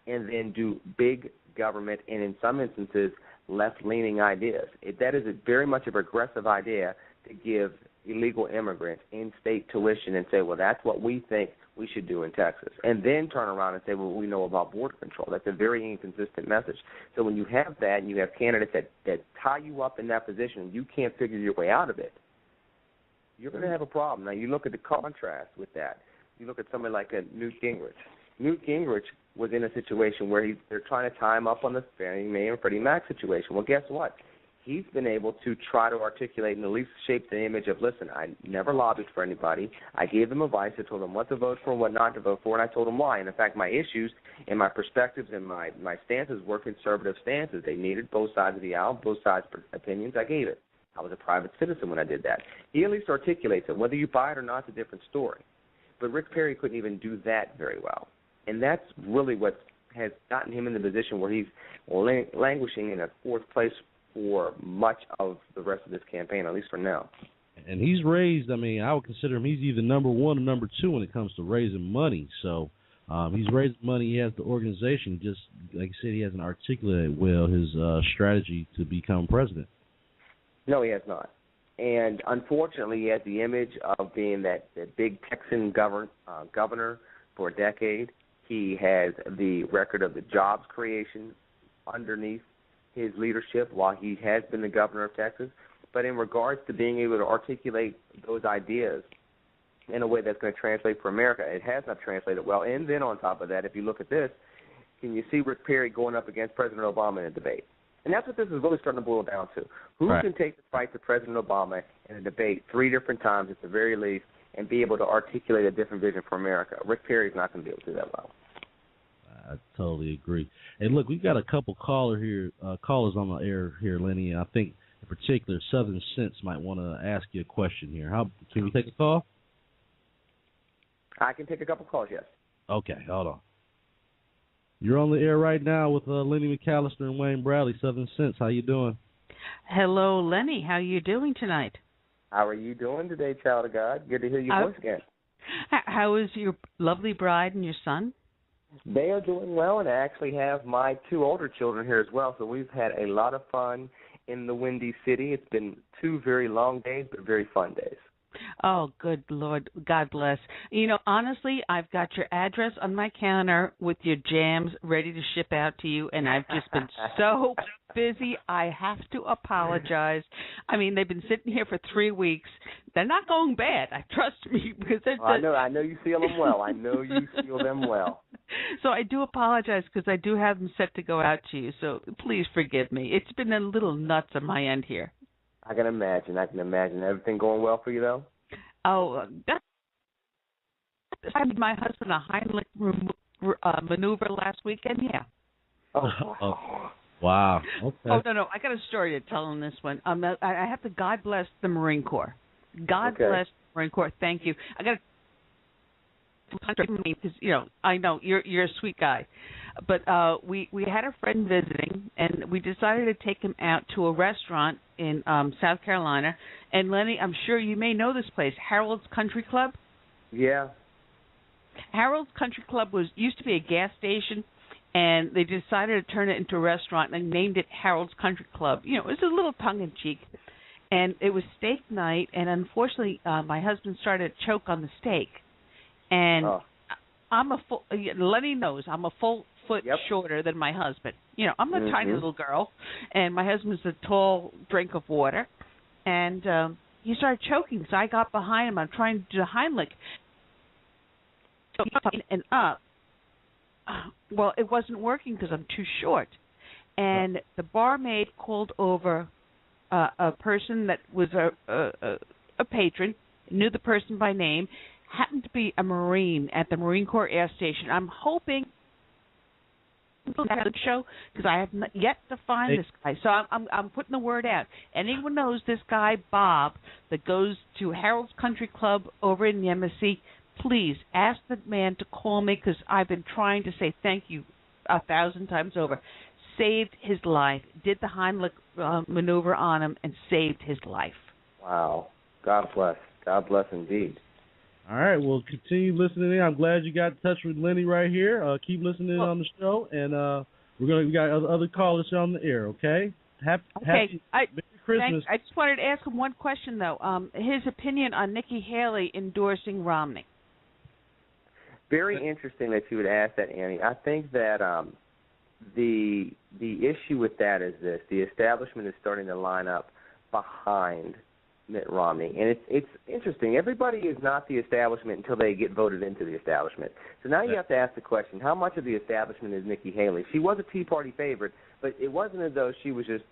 and then do big government and in some instances left-leaning ideas. That is very much of an aggressive idea to give illegal immigrants in-state tuition and say, well, that's what we think we should do in Texas, and then turn around and say, well, we know about border control. That's a very inconsistent message. So when you have that and you have candidates that tie you up in that position, you can't figure your way out of it, you're going to have a problem. Now, you look at the contrast with that. You look at somebody like Newt Gingrich. Newt Gingrich was in a situation where they're trying to tie him up on the Fannie Mae and Freddie Mac situation. Well, guess what? He's been able to try to articulate and at least shape the image of, listen, I never lobbied for anybody. I gave them advice. I told them what to vote for and what not to vote for, and I told them why. And, in fact, my issues and my perspectives and my stances were conservative stances. They needed both sides of the aisle, both sides' opinions. I gave it. I was a private citizen when I did that. He at least articulates it. Whether you buy it or not is a different story. But Rick Perry couldn't even do that very well. And that's really what has gotten him in the position where he's languishing in a fourth place for much of the rest of this campaign, at least for now. And he's raised, I would consider him, he's either number one or number two when it comes to raising money. So he's raised money. He has the organization. Just like you said, he hasn't articulated well his strategy to become president. No, he has not. And unfortunately, he has the image of being that big Texan governor for a decade. He has the record of the jobs creation underneath his leadership while he has been the governor of Texas. But in regards to being able to articulate those ideas in a way that's going to translate for America, it has not translated well. And then on top of that, if you look at this, can you see Rick Perry going up against President Obama in a debate? And that's what this is really starting to boil down to. Who right. can take the fight to President Obama in a debate 3 different times at the very least and be able to articulate a different vision for America? Rick Perry's not going to be able to do that well. I totally agree. And look, we've got a couple callers on the air here, Lenny. And I think in particular, Southern Sense might want to ask you a question here. Can we take a call? I can take a couple calls, yes. Okay, hold on. You're on the air right now with Lenny McAllister and Wayne Bradley, Southern Sense. How you doing? Hello, Lenny. How are you doing tonight? How are you doing today, child of God? Good to hear your voice again. How is your lovely bride and your son? They are doing well, and I actually have my 2 older children here as well, so we've had a lot of fun in the Windy City. It's been 2 very long days, but very fun days. Oh, good Lord. God bless. You know, honestly, I've got your address on my counter with your jams ready to ship out to you, and I've just been so busy. I have to apologize. I mean, they've been sitting here for 3 weeks. They're not going bad. Trust me. Because I know you seal them well. I know you seal them well. So I do apologize because I do have them set to go out to you. So please forgive me. It's been a little nuts on my end here. I can imagine. Everything going well for you, though? Oh, I made my husband a Heimlich maneuver last weekend, yeah. Oh, wow. Okay. Oh, no. I got a story to tell on this one. I have to God bless the Marine Corps. God bless the Marine Corps. Thank you. I got to because, you know, I know you're a sweet guy. But we had a friend visiting, and we decided to take him out to a restaurant in South Carolina. And, Lenny, I'm sure you may know this place, Harold's Country Club. Yeah. Harold's Country Club used to be a gas station, and they decided to turn it into a restaurant and named it Harold's Country Club. You know, it was a little tongue-in-cheek. And it was steak night, and unfortunately my husband started to choke on the steak. And Lenny knows I'm a full foot shorter than my husband. You know, I'm a tiny little girl, and my husband's a tall drink of water. And he started choking, so I got behind him. I'm trying to do the Heimlich. And up. Well, it wasn't working because I'm too short. And the barmaid called over a person that was a patron, knew the person by name, happened to be a Marine at the Marine Corps Air Station. I'm hoping show because I have yet to find this guy. So I'm putting the word out. Anyone knows this guy Bob that goes to Harold's Country Club over in the embassy? Please ask the man to call me because I've been trying to say thank you 1,000 times over. Saved his life. Did the Heimlich maneuver on him and saved his life. Wow. God bless. God bless indeed. All right, well, continue listening in. I'm glad you got in touch with Lenny right here. Keep listening on the show, and we got other callers on the air. Okay. Happy Merry Christmas. I just wanted to ask him one question though. His opinion on Nikki Haley endorsing Romney. Very interesting that you would ask that, Annie. I think that the issue with that is this: the establishment is starting to line up behind Mitt Romney. And it's interesting. Everybody is not the establishment until they get voted into the establishment. So now you have to ask the question, how much of the establishment is Nikki Haley? She was a Tea Party favorite, but it wasn't as though she was just,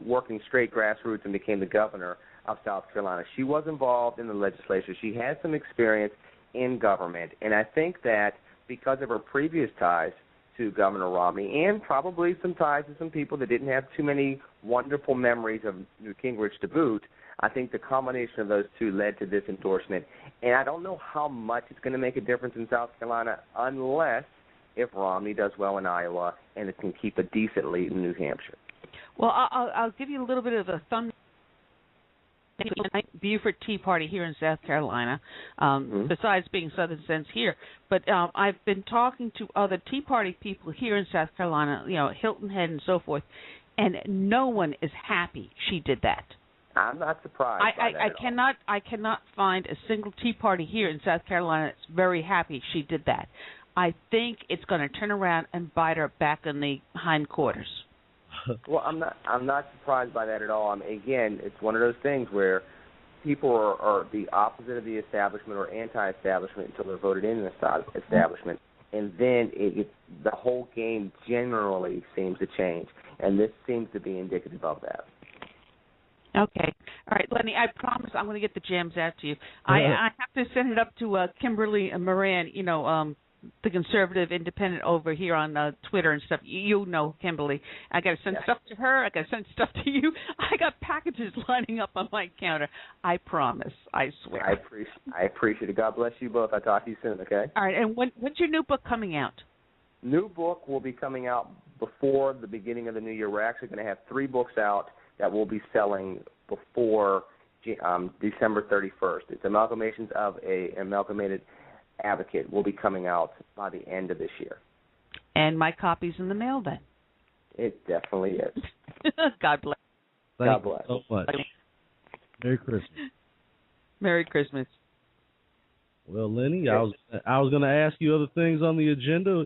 working straight grassroots and became the governor of South Carolina. She was involved in the legislature. She had some experience in government. And I think that because of her previous ties to Governor Romney and probably some ties to some people that didn't have too many wonderful memories of Newt Gingrich to boot, I think the combination of those two led to this endorsement. And I don't know how much it's going to make a difference in South Carolina unless if Romney does well in Iowa and it can keep a decent lead in New Hampshire. Well, I'll give you a little bit of a thunder. Beaufort Tea Party here in South Carolina, besides being Southern Sense here. But I've been talking to other Tea Party people here in South Carolina, Hilton Head and so forth, and no one is happy she did that. I'm not surprised by that I cannot find a single Tea Party here in South Carolina that's very happy she did that. I think it's going to turn around and bite her back in the hindquarters. Well, I'm not surprised by that at all. I mean, again, it's one of those things where people are the opposite of the establishment or anti-establishment until they're voted in the establishment, and then the whole game generally seems to change, and this seems to be indicative of that. Okay. All right, Lenny, I promise I'm going to get the jams out to you. I have to send it up to Kimberly Moran, the conservative independent over here on Twitter and stuff. You know Kimberly. I got to send stuff to her. I got to send stuff to you. I got packages lining up on my counter. I promise. I swear. I appreciate it. God bless you both. I'll talk to you soon, okay? All right, and when's your new book coming out? New book will be coming out before the beginning of the new year. We're actually going to have 3 books out that will be selling before December 31st. It's amalgamations of a amalgamated advocate will be coming out by the end of this year. And my copy's in the mail then. It definitely is. God bless. God bless. Thank you so much. Merry Christmas. Merry Christmas. Well, Lenny, I was going to ask you other things on the agenda.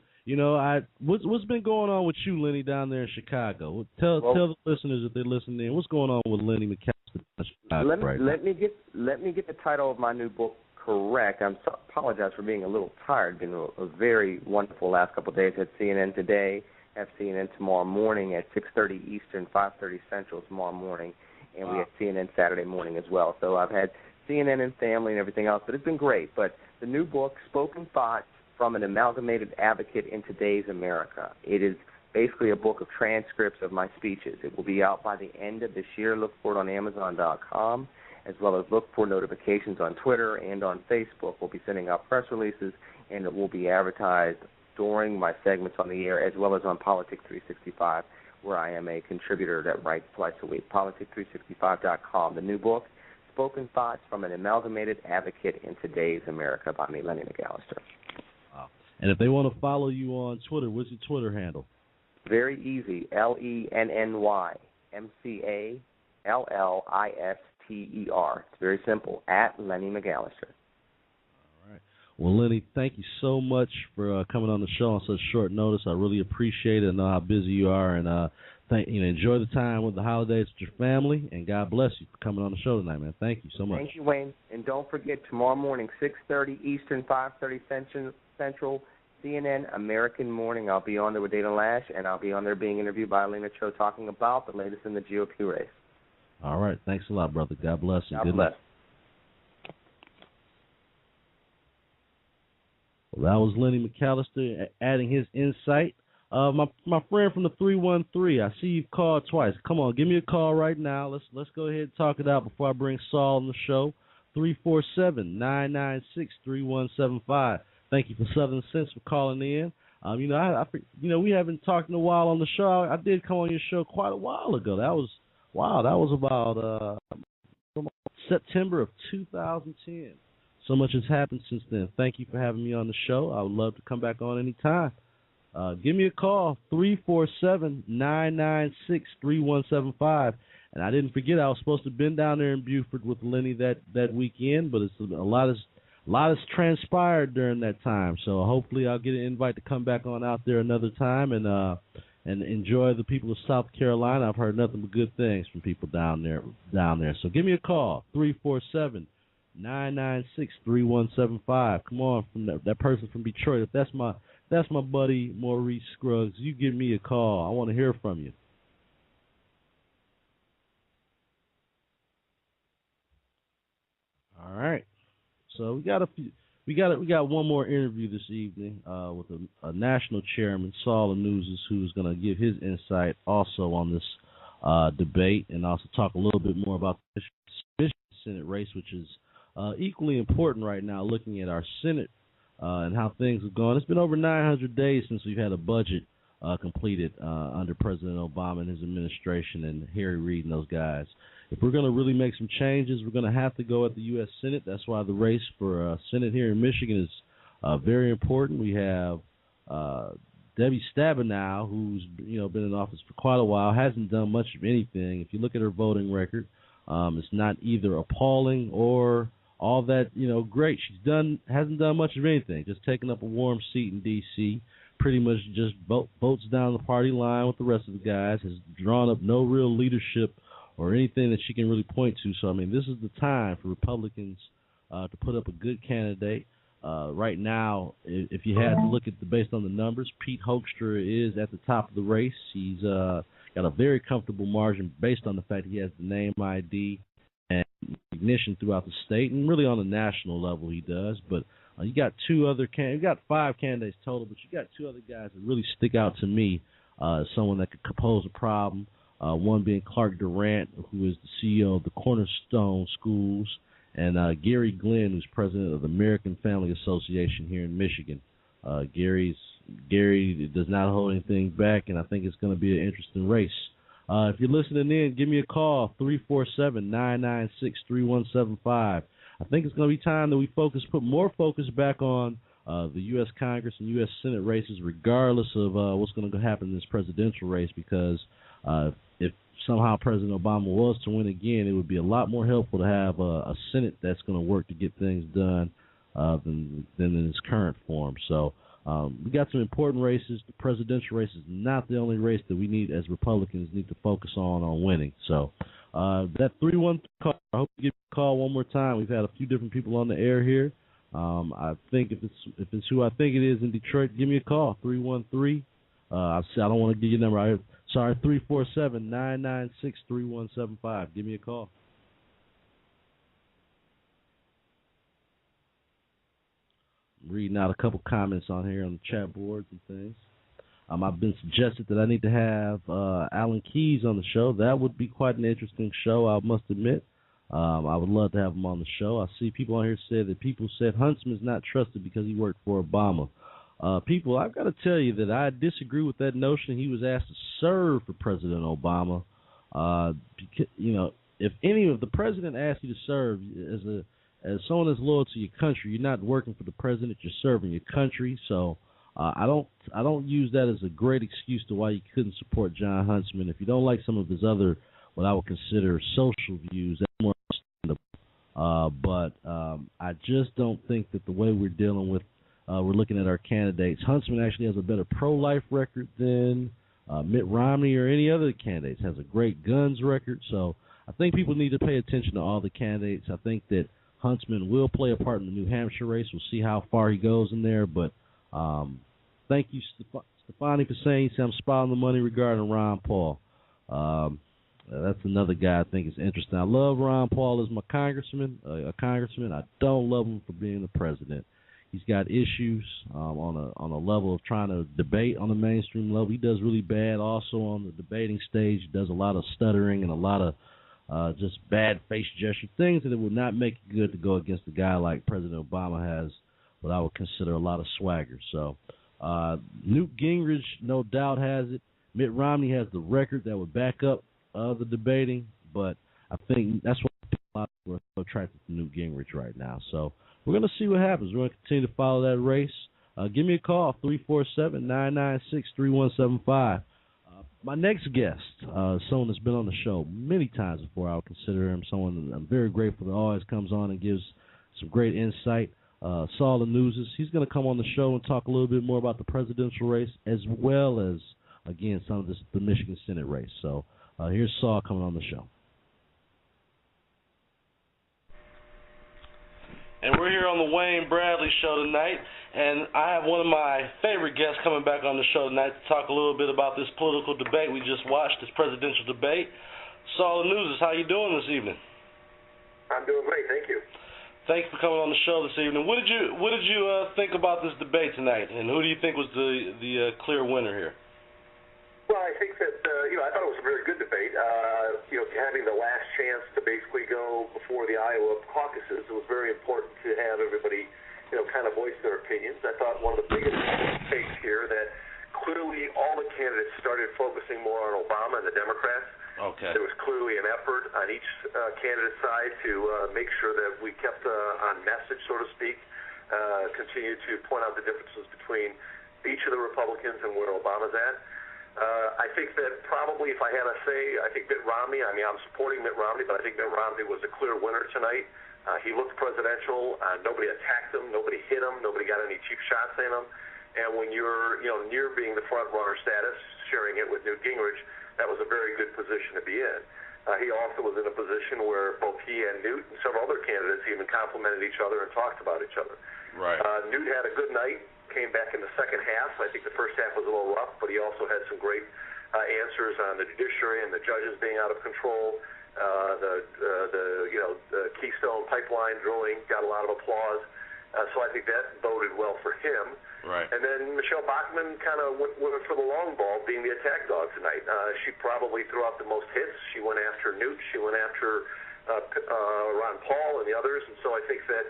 What's been going on with you, Lenny, down there in Chicago? Tell the listeners if they're listening in, what's going on with Lenny McAllister in Chicago right now? Let me get the title of my new book correct. Apologize for being a little tired. Been a very wonderful last couple of days. At CNN today, have CNN tomorrow morning at 6:30 Eastern, 5:30 Central tomorrow morning, and we have CNN Saturday morning as well. So I've had CNN and family and everything else, but it's been great. But the new book, Spoken Thoughts from an Amalgamated Advocate in Today's America. It is basically a book of transcripts of my speeches. It will be out by the end of this year. Look for it on Amazon.com, as well as look for notifications on Twitter and on Facebook. We'll be sending out press releases, and it will be advertised during my segments on the air, as well as on Politics 365, where I am a contributor that writes twice a week. Politics365.com. The new book, Spoken Thoughts from an Amalgamated Advocate in Today's America by me, Lenny McAllister. Wow. And if they want to follow you on Twitter, what's your Twitter handle? Very easy, LennyMcAllister. It's very simple, at Lenny McAllister. All right. Well, Lenny, thank you so much for coming on the show on such short notice. I really appreciate it. I know how busy you are, and enjoy the time with the holidays with your family, and God bless you for coming on the show tonight, man. Thank you so much. Thank you, Wayne. And don't forget, tomorrow morning, 6:30 Eastern, 5:30 Central, CNN American Morning. I'll be on there with Dana Lash, and I'll be on there being interviewed by Alina Cho talking about the latest in the GOP race. All right. Thanks a lot, brother. God bless you. God bless. Well, that was Lenny McAllister adding his insight. My friend from the 313, I see you've called twice. Come on, give me a call right now. Let's go ahead and talk it out before I bring Saul on the show. 347-996-3175. Thank you for Southern Sense for calling in. We haven't talked in a while on the show. I did come on your show quite a while ago. That was about September of 2010. So much has happened since then. Thank you for having me on the show. I would love to come back on any time. Give me a call, 347-996-3175. And I didn't forget I was supposed to have been down there in Beaufort with Lenny that weekend, but it's a lot has transpired during that time. So hopefully I'll get an invite to come back on out there another time and enjoy the people of South Carolina. I've heard nothing but good things from people down there. So give me a call, 347-996-3175. Come on, from that person from Detroit. If that's my buddy Maurice Scruggs, you give me a call. I want to hear from you. All right. So we got one more interview this evening with a national chairman, Saul Anuzis, who's going to give his insight also on this debate and also talk a little bit more about the Michigan Senate race, which is equally important right now, looking at our Senate and how things have gone. It's been over 900 days since we've had a budget completed under President Obama and his administration and Harry Reid and those guys. If we're going to really make some changes, we're going to have to go at the U.S. Senate. That's why the race for Senate here in Michigan is very important. We have Debbie Stabenow, who's been in office for quite a while, hasn't done much of anything. If you look at her voting record, it's not either appalling or all that great. Hasn't done much of anything. Just taken up a warm seat in D.C. pretty much just votes down the party line with the rest of the guys, has drawn up no real leadership or anything that she can really point to. So, I mean, this is the time for Republicans to put up a good candidate. Right now, if you had to look at based on the numbers, Pete Hoekstra is at the top of the race. He's got a very comfortable margin based on the fact he has the name ID and recognition throughout the state, and really on a national level he does. But you got you got 5 candidates total, but you got 2 other guys that really stick out to me as someone that could pose a problem. One being Clark Durant, who is the CEO of the Cornerstone Schools, and Gary Glenn, who's president of the American Family Association here in Michigan. Gary does not hold anything back, and I think it's going to be an interesting race. If you're listening in, give me a call, 347-996-3175. I think it's going to be time that we put more focus back on the U.S. Congress and U.S. Senate races, regardless of what's going to happen in this presidential race, because if somehow President Obama was to win again, it would be a lot more helpful to have a Senate that's going to work to get things done than in its current form. So we got some important races. The presidential race is not the only race that we need as Republicans need to focus on winning. So that 3-1 call, I hope you give me a call one more time. We've had a few different people on the air here. I think if it's who I think it is in Detroit, give me a call, 313. I don't want to give you a number. Sorry, 347-996-3175. Give me a call. I'm reading out a couple comments on here on the chat boards and things. I've been suggested that I need to have Alan Keyes on the show. That would be quite an interesting show, I must admit. I would love to have him on the show. I see people on here say that people said Huntsman's not trusted because he worked for Obama. People, I've got to tell you that I disagree with that notion. He was asked to serve for President Obama. Because, if the president asks you to serve as someone that's loyal to your country, you're not working for the president, you're serving your country. So I don't use that as a great excuse to why you couldn't support John Huntsman. If you don't like some of his other, what I would consider social views, that's more understandable. But I just don't think that the way we're dealing with, we're looking at our candidates, Huntsman actually has a better pro-life record than Mitt Romney or any other candidates, has a great guns record. So I think people need to pay attention to all the candidates. I think that Huntsman will play a part in the New Hampshire race. We'll see how far he goes in there. But thank you, Stefani, for saying I'm spot on the money regarding Ron Paul. That's another guy I think is interesting. I love Ron Paul as my congressman. I don't love him for being the president. He's got issues on a level of trying to debate on the mainstream level. He does really bad also on the debating stage. He does a lot of stuttering and a lot of just bad face gesture, things that it would not make it good to go against a guy like President Obama has what I would consider a lot of swagger. So Newt Gingrich, no doubt, has it. Mitt Romney has the record that would back up the debating, but I think that's what a lot of people are so attracted to Newt Gingrich right now. So we're going to see what happens. We're going to continue to follow that race. Give me a call, 347-996-3175. My next guest, someone that's been on the show many times before, I would consider him someone that I'm very grateful that always comes on and gives some great insight. Saul Anuzis, he's going to come on the show and talk a little bit more about the presidential race as well as, again, some of the Michigan Senate race. So here's Saul coming on the show. And we're here on the Wayne Bradley Show tonight, and I have one of my favorite guests coming back on the show tonight to talk a little bit about this political debate we just watched, this presidential debate. Saul Anuzis, how you doing this evening? I'm doing great, thank you. Thanks for coming on the show this evening. What did you think about this debate tonight, and who do you think was the clear winner here? Well, I think that, I thought it was a very good debate. Having the last chance to basically go before the Iowa caucuses, it was very important to have everybody, kind of voice their opinions. I thought one of the biggest mistakes here that clearly all the candidates started focusing more on Obama and the Democrats. Okay. There was clearly an effort on each candidate's side to make sure that we kept on message, so to speak, continue to point out the differences between each of the Republicans and where Obama's at. I think that probably, if I had to say, I think Mitt Romney, I'm supporting Mitt Romney, but I think Mitt Romney was a clear winner tonight. He looked presidential. Nobody attacked him. Nobody hit him. Nobody got any cheap shots in him. And when you're, near being the front runner status, sharing it with Newt Gingrich, that was a very good position to be in. He also was in a position where both he and Newt and several other candidates even complimented each other and talked about each other. Right. Newt had a good night, came back in the second half. I think the first half was a little rough, but he also had some great answers on the judiciary and the judges being out of control. The Keystone Pipeline drilling got a lot of applause. So I think that boded well for him. Right. And then Michelle Bachmann kind of went for the long ball, being the attack dog tonight. She probably threw out the most hits. She went after Newt. She went after Ron Paul and the others. And so I think that,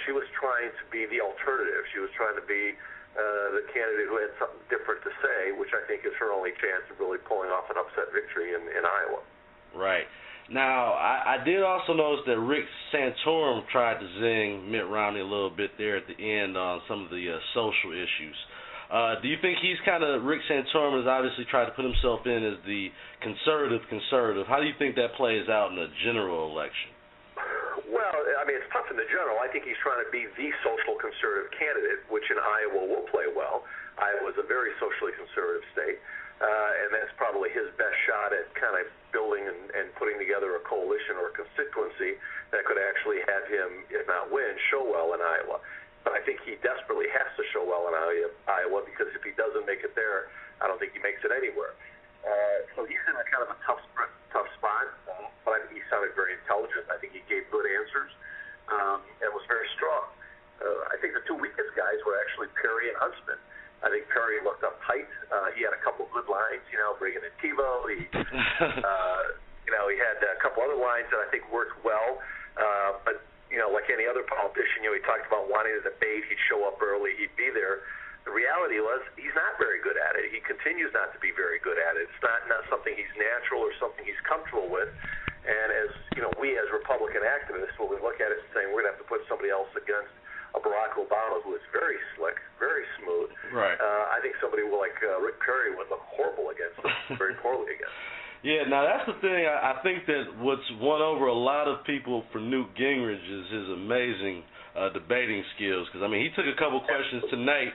she was trying to be the alternative. She was trying to be the candidate who had something different to say, which I think is her only chance of really pulling off an upset victory in Iowa. Right. Now, I did also notice that Rick Santorum tried to zing Mitt Romney a little bit there at the end on some of the social issues. Do you think Rick Santorum has obviously tried to put himself in as the conservative? How do you think that plays out in the general election? Well, I mean, it's tough in the general. I think he's trying to be the social conservative candidate, which in Iowa will play well. Iowa is a very socially conservative state. And that's probably his best shot at kind of building and putting together a coalition or a constituency that could actually have him, if not win, show well in Iowa. But I think he desperately has to show well in Iowa because if he doesn't make it there, I don't think he makes it anywhere. So he's in a kind of a tough spot, but I think he sounded very intelligent. I think he gave good answers and was very strong. I think the two weakest guys were actually Perry and Huntsman. I think Perry looked uptight. He had a couple of good lines, bringing in TiVo. He had a couple other lines that I think worked well. But, like any other politician, he talked about wanting to debate. He'd show up early. He'd be there. The reality was he's not very good at it. He continues not to be very good at it. It's not something he's natural or something he's comfortable with. And as, we as Republican activists, when we look at it and saying we're going to have to put somebody else against a Barack Obama who is very slick, very smooth. Right. I think somebody like Rick Perry would look horrible against him, very poorly against him. Yeah, now that's the thing. I think that what's won over a lot of people for Newt Gingrich is his amazing debating skills. Because, he took a couple questions tonight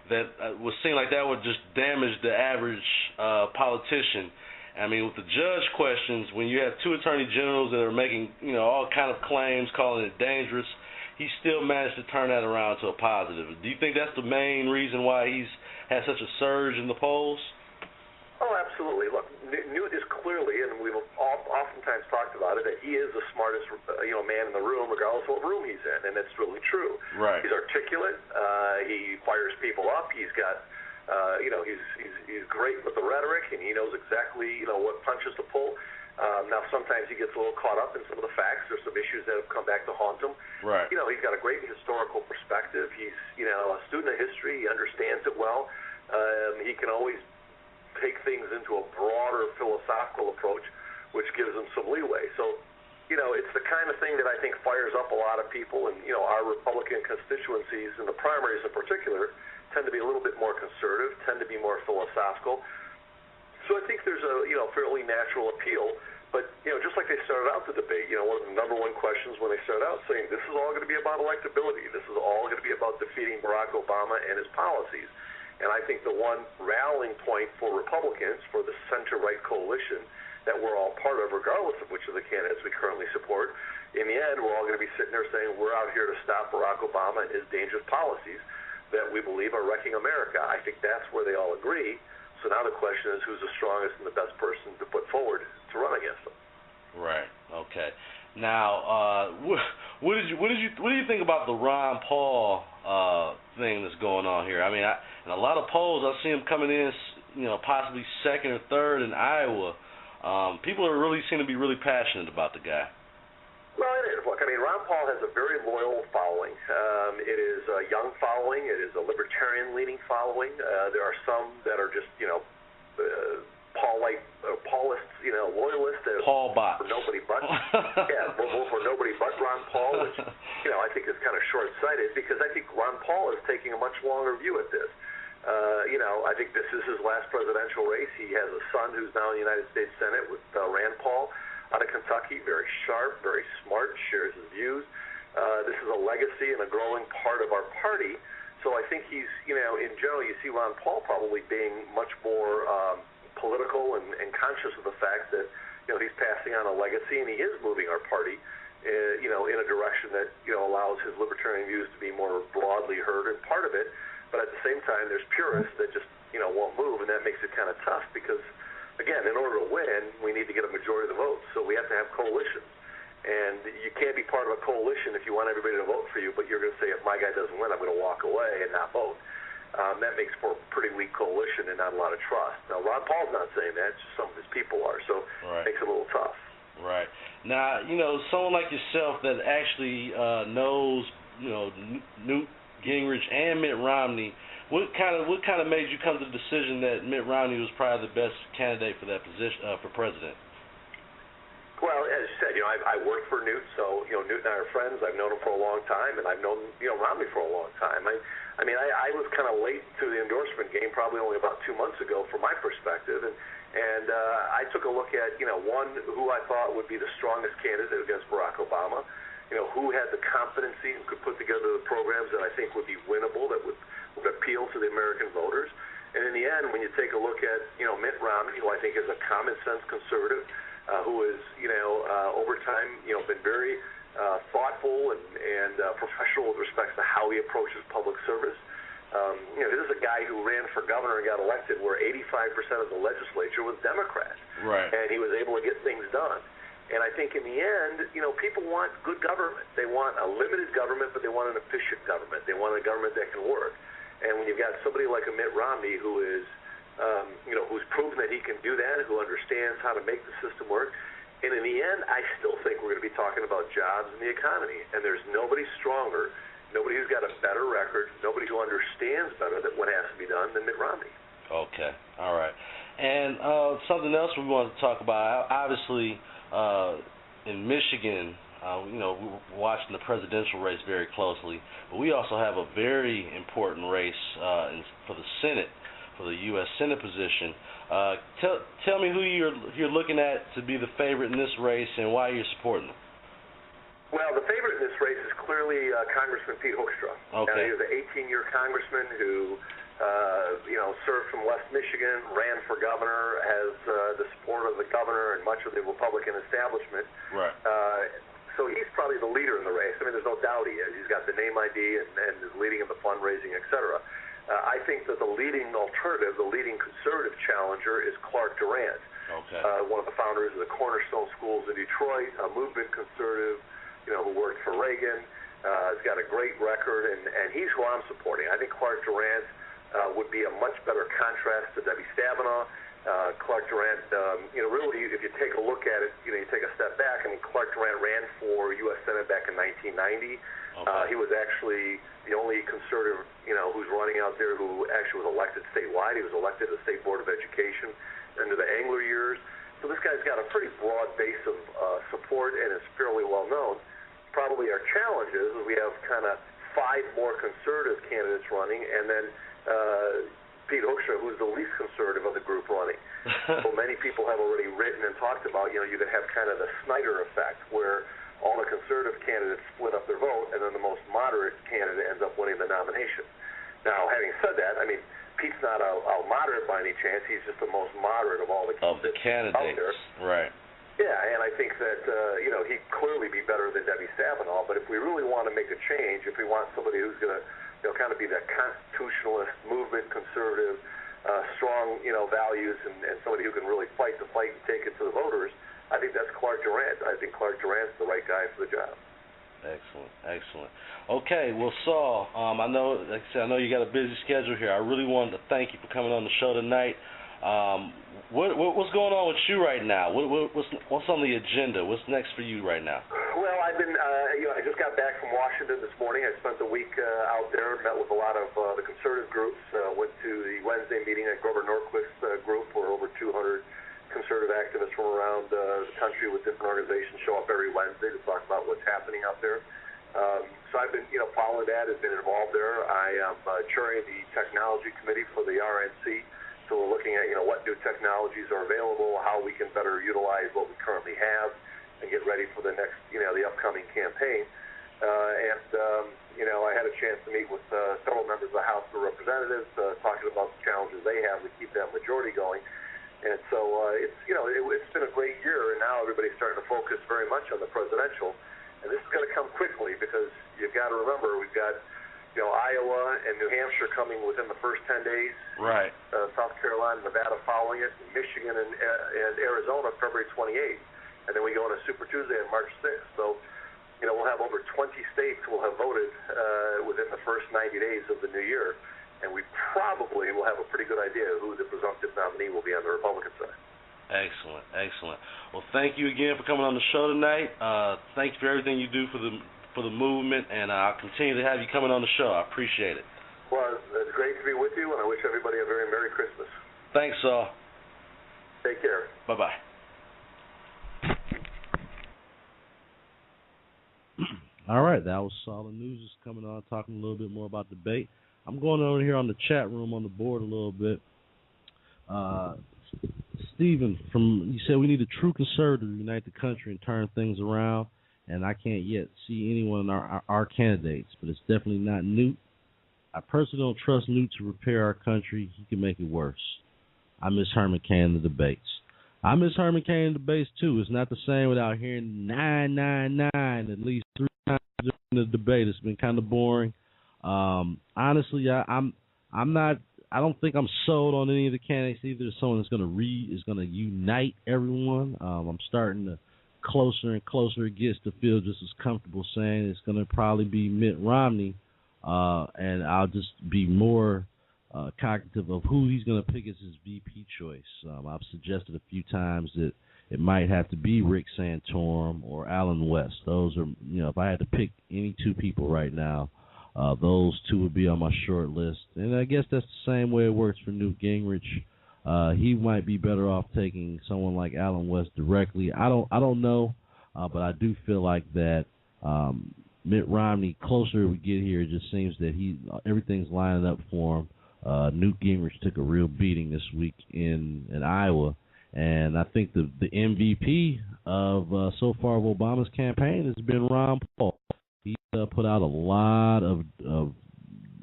that would seem like that would just damage the average politician. With the judge questions, when you have two attorney generals that are making, all kind of claims, calling it dangerous, he still managed to turn that around to a positive. Do you think that's the main reason why he's had such a surge in the polls? Oh, absolutely. Look, Newt is clearly, and we've oftentimes talked about it, that he is the smartest, man in the room, regardless of what room he's in, and that's really true. Right. He's articulate. He fires people up. He's got, he's great with the rhetoric, and he knows exactly, what punches to pull. Now, sometimes he gets a little caught up in some of the facts. There's some issues that have come back to haunt him. Right. He's got a great historical perspective. He's, a student of history. He understands it well. He can always take things into a broader philosophical approach, which gives him some leeway. So, it's the kind of thing that I think fires up a lot of people. And, our Republican constituencies, and the primaries in particular, tend to be a little bit more conservative, tend to be more philosophical. So I think there's a fairly natural appeal, but just like they started out the debate, one of the number one questions when they started out saying this is all going to be about electability, this is all going to be about defeating Barack Obama and his policies, and I think the one rallying point for Republicans, for the center-right coalition that we're all part of, regardless of which of the candidates we currently support, in the end we're all going to be sitting there saying we're out here to stop Barack Obama and his dangerous policies that we believe are wrecking America. I think that's where they all agree. So now the question is, who's the strongest and the best person to put forward to run against them? Right. Okay. Now, what do you think about the Ron Paul thing that's going on here? In a lot of polls, I see him coming in, possibly second or third in Iowa. People seem to be really passionate about the guy. Well, it is. Look, Ron Paul has a very loyal following. It is a young following. It is a libertarian-leaning following. There are some that are just, Paulists, loyalists. Paul bots. For nobody but. For nobody but Ron Paul, which, I think is kind of short-sighted because I think Ron Paul is taking a much longer view at this. I think this is his last presidential race. He has a son who's now in the United States Senate with Rand Paul out of Kentucky, very sharp, very smart, shares his views. This is a legacy and a growing part of our party. So I think he's, in general, you see Ron Paul probably being much more political and conscious of the fact that, he's passing on a legacy, and he is moving our party, in a direction that, allows his libertarian views to be more broadly heard and part of it. But at the same time, there's purists that just, won't move, and that makes it kind of tough because, again, in order to win, we need to get a majority of the votes. So we have to have coalitions. And you can't be part of a coalition if you want everybody to vote for you, but you're going to say, if my guy doesn't win, I'm going to walk away and not vote. That makes for a pretty weak coalition and not a lot of trust. Now, Ron Paul's not saying that. Just some of his people are, so it makes it a little tough. Right. Now, someone like yourself that actually knows, Newt Gingrich and Mitt Romney, what kind of made you come to the decision that Mitt Romney was probably the best candidate for that position for president? Well, as you said, I worked for Newt, so Newt and I are friends. I've known him for a long time, and I've known Romney for a long time. I was kind of late to the endorsement game, probably only about 2 months ago, from my perspective, and I took a look at one, who I thought would be the strongest candidate against Barack Obama, who had the competency and could put together the programs that I think would be winnable, that would appeal to the American voters. And in the end, when you take a look at Mitt Romney, who I think is a common sense conservative, who has, over time, been very thoughtful and professional with respect to how he approaches public service. This is a guy who ran for governor and got elected where 85% of the legislature was Democrat. Right. And he was able to get things done. And I think in the end, people want good government. They want a limited government, but they want an efficient government. They want a government that can work. And when you've got somebody like a Mitt Romney who is who's proven that he can do that, who understands how to make the system work. And in the end, I still think we're going to be talking about jobs and the economy. And there's nobody stronger, nobody who's got a better record, nobody who understands better that what has to be done than Mitt Romney. Okay, all right. And something else we wanted to talk about, obviously in Michigan, we're watching the presidential race very closely, but we also have a very important race for the Senate, for the U.S. Senate position. Tell me who you're looking at to be the favorite in this race and why you're supporting them. Well, the favorite in this race is clearly Congressman Pete Hoekstra. Okay. He was an 18-year congressman who, served from West Michigan, ran for governor, has the support of the governor and much of the Republican establishment. Right. So he's probably the leader in the race. I mean, there's no doubt he is. He's got the name ID and is leading in the fundraising, et cetera. I think that the leading alternative, the leading conservative challenger is Clark Durant, one of the founders of the Cornerstone Schools in Detroit, a movement conservative, who worked for Reagan. He's got a great record, and he's who I'm supporting. I think Clark Durant would be a much better contrast to Debbie Stabenow. Clark Durant, really, if you take a look at it, you take a step back. I mean, Clark Durant ran for U.S. Senate back in 1990. He was actually the only conservative, who's running out there who actually was elected statewide. He was elected to the State Board of Education under the Engler years. So this guy's got a pretty broad base of support and is fairly well known. Probably our challenge is we have kind of 5 more conservative candidates running, and then Pete Hoekstra, who's the least conservative of the group running. So many people have already written and talked about, you could have kind of the Snyder effect, where all the conservative candidates split up their vote, and then the most moderate candidate ends up winning the nomination. Now, having said that, I mean, Pete's not a moderate by any chance. He's just the most moderate of all the candidates out there. Right. Yeah, and I think that, he'd clearly be better than Debbie Stabenow, but if we really want to make a change, if we want somebody who's going to kind of be that constitutionalist movement, conservative, strong, values, and somebody who can really fight the fight and take it to the voters, I think that's Clark Durant. I think Clark Durant's the right guy for the job. Excellent. Okay, well, Saul, I know you got a busy schedule here. I really wanted to thank you for coming on the show tonight. What's going on with you right now? What's on the agenda? What's next for you right now? Well, I've been, I just got back from Washington this morning. I spent the week out there, met with a lot of the conservative groups. Went to the Wednesday meeting at Grover Norquist's group, where over 200 conservative activists from around the country with different organizations show up every Wednesday to talk about what's happening out there. So I've been, following that, have been involved there. I am chairing the technology committee for the RNC. So we're looking at, what new technologies are available, how we can better utilize what we currently have, and get ready for the next, the upcoming campaign. I had a chance to meet with several members of the House of Representatives talking about the challenges they have to keep that majority going. And so it's been a great year, and now everybody's starting to focus very much on the presidential. And this is going to come quickly because you've got to remember we've got Iowa and New Hampshire coming within the first 10 days. Right. South Carolina, Nevada following it, Michigan and Arizona February 28th. And then we go into Super Tuesday on March 6th. So, we'll have over 20 states will have voted within the first 90 days of the new year. And we probably will have a pretty good idea who the presumptive nominee will be on the Republican side. Excellent, excellent. Well, thank you again for coming on the show tonight. Thank you for everything you do for the movement, and I'll continue to have you coming on the show. I appreciate it. Well, it's great to be with you, and I wish everybody a very Merry Christmas. Thanks, Saul. Take care. Bye-bye. All right, that was Saul Anuzis coming on, talking a little bit more about debate. I'm going over here on the chat room on the board a little bit. Stephen, you said we need a true conservative to unite the country and turn things around, and I can't yet see anyone in our candidates, but it's definitely not Newt. I personally don't trust Newt to repair our country. He can make it worse. I miss Herman Cain in the debates. I miss Herman Cain in the debates, too. It's not the same without hearing 999 at least 3 times during the debate. It's been kind of boring. Honestly, I'm not. I don't think I'm sold on any of the candidates either. Someone that's going to unite everyone. I'm starting to closer and closer it gets to feel just as comfortable saying it's going to probably be Mitt Romney, and I'll just be more cognitive of who he's going to pick as his VP choice. I've suggested a few times that it might have to be Rick Santorum or Alan West. Those are, if I had to pick any 2 people right now, those 2 would be on my short list. And I guess that's the same way it works for Newt Gingrich. He might be better off taking someone like Alan West directly. I don't know, but I do feel like that Mitt Romney, closer we get here, it just seems that everything's lining up for him. Newt Gingrich took a real beating this week in Iowa, and I think the MVP of so far of Obama's campaign has been Ron Paul. He put out a lot of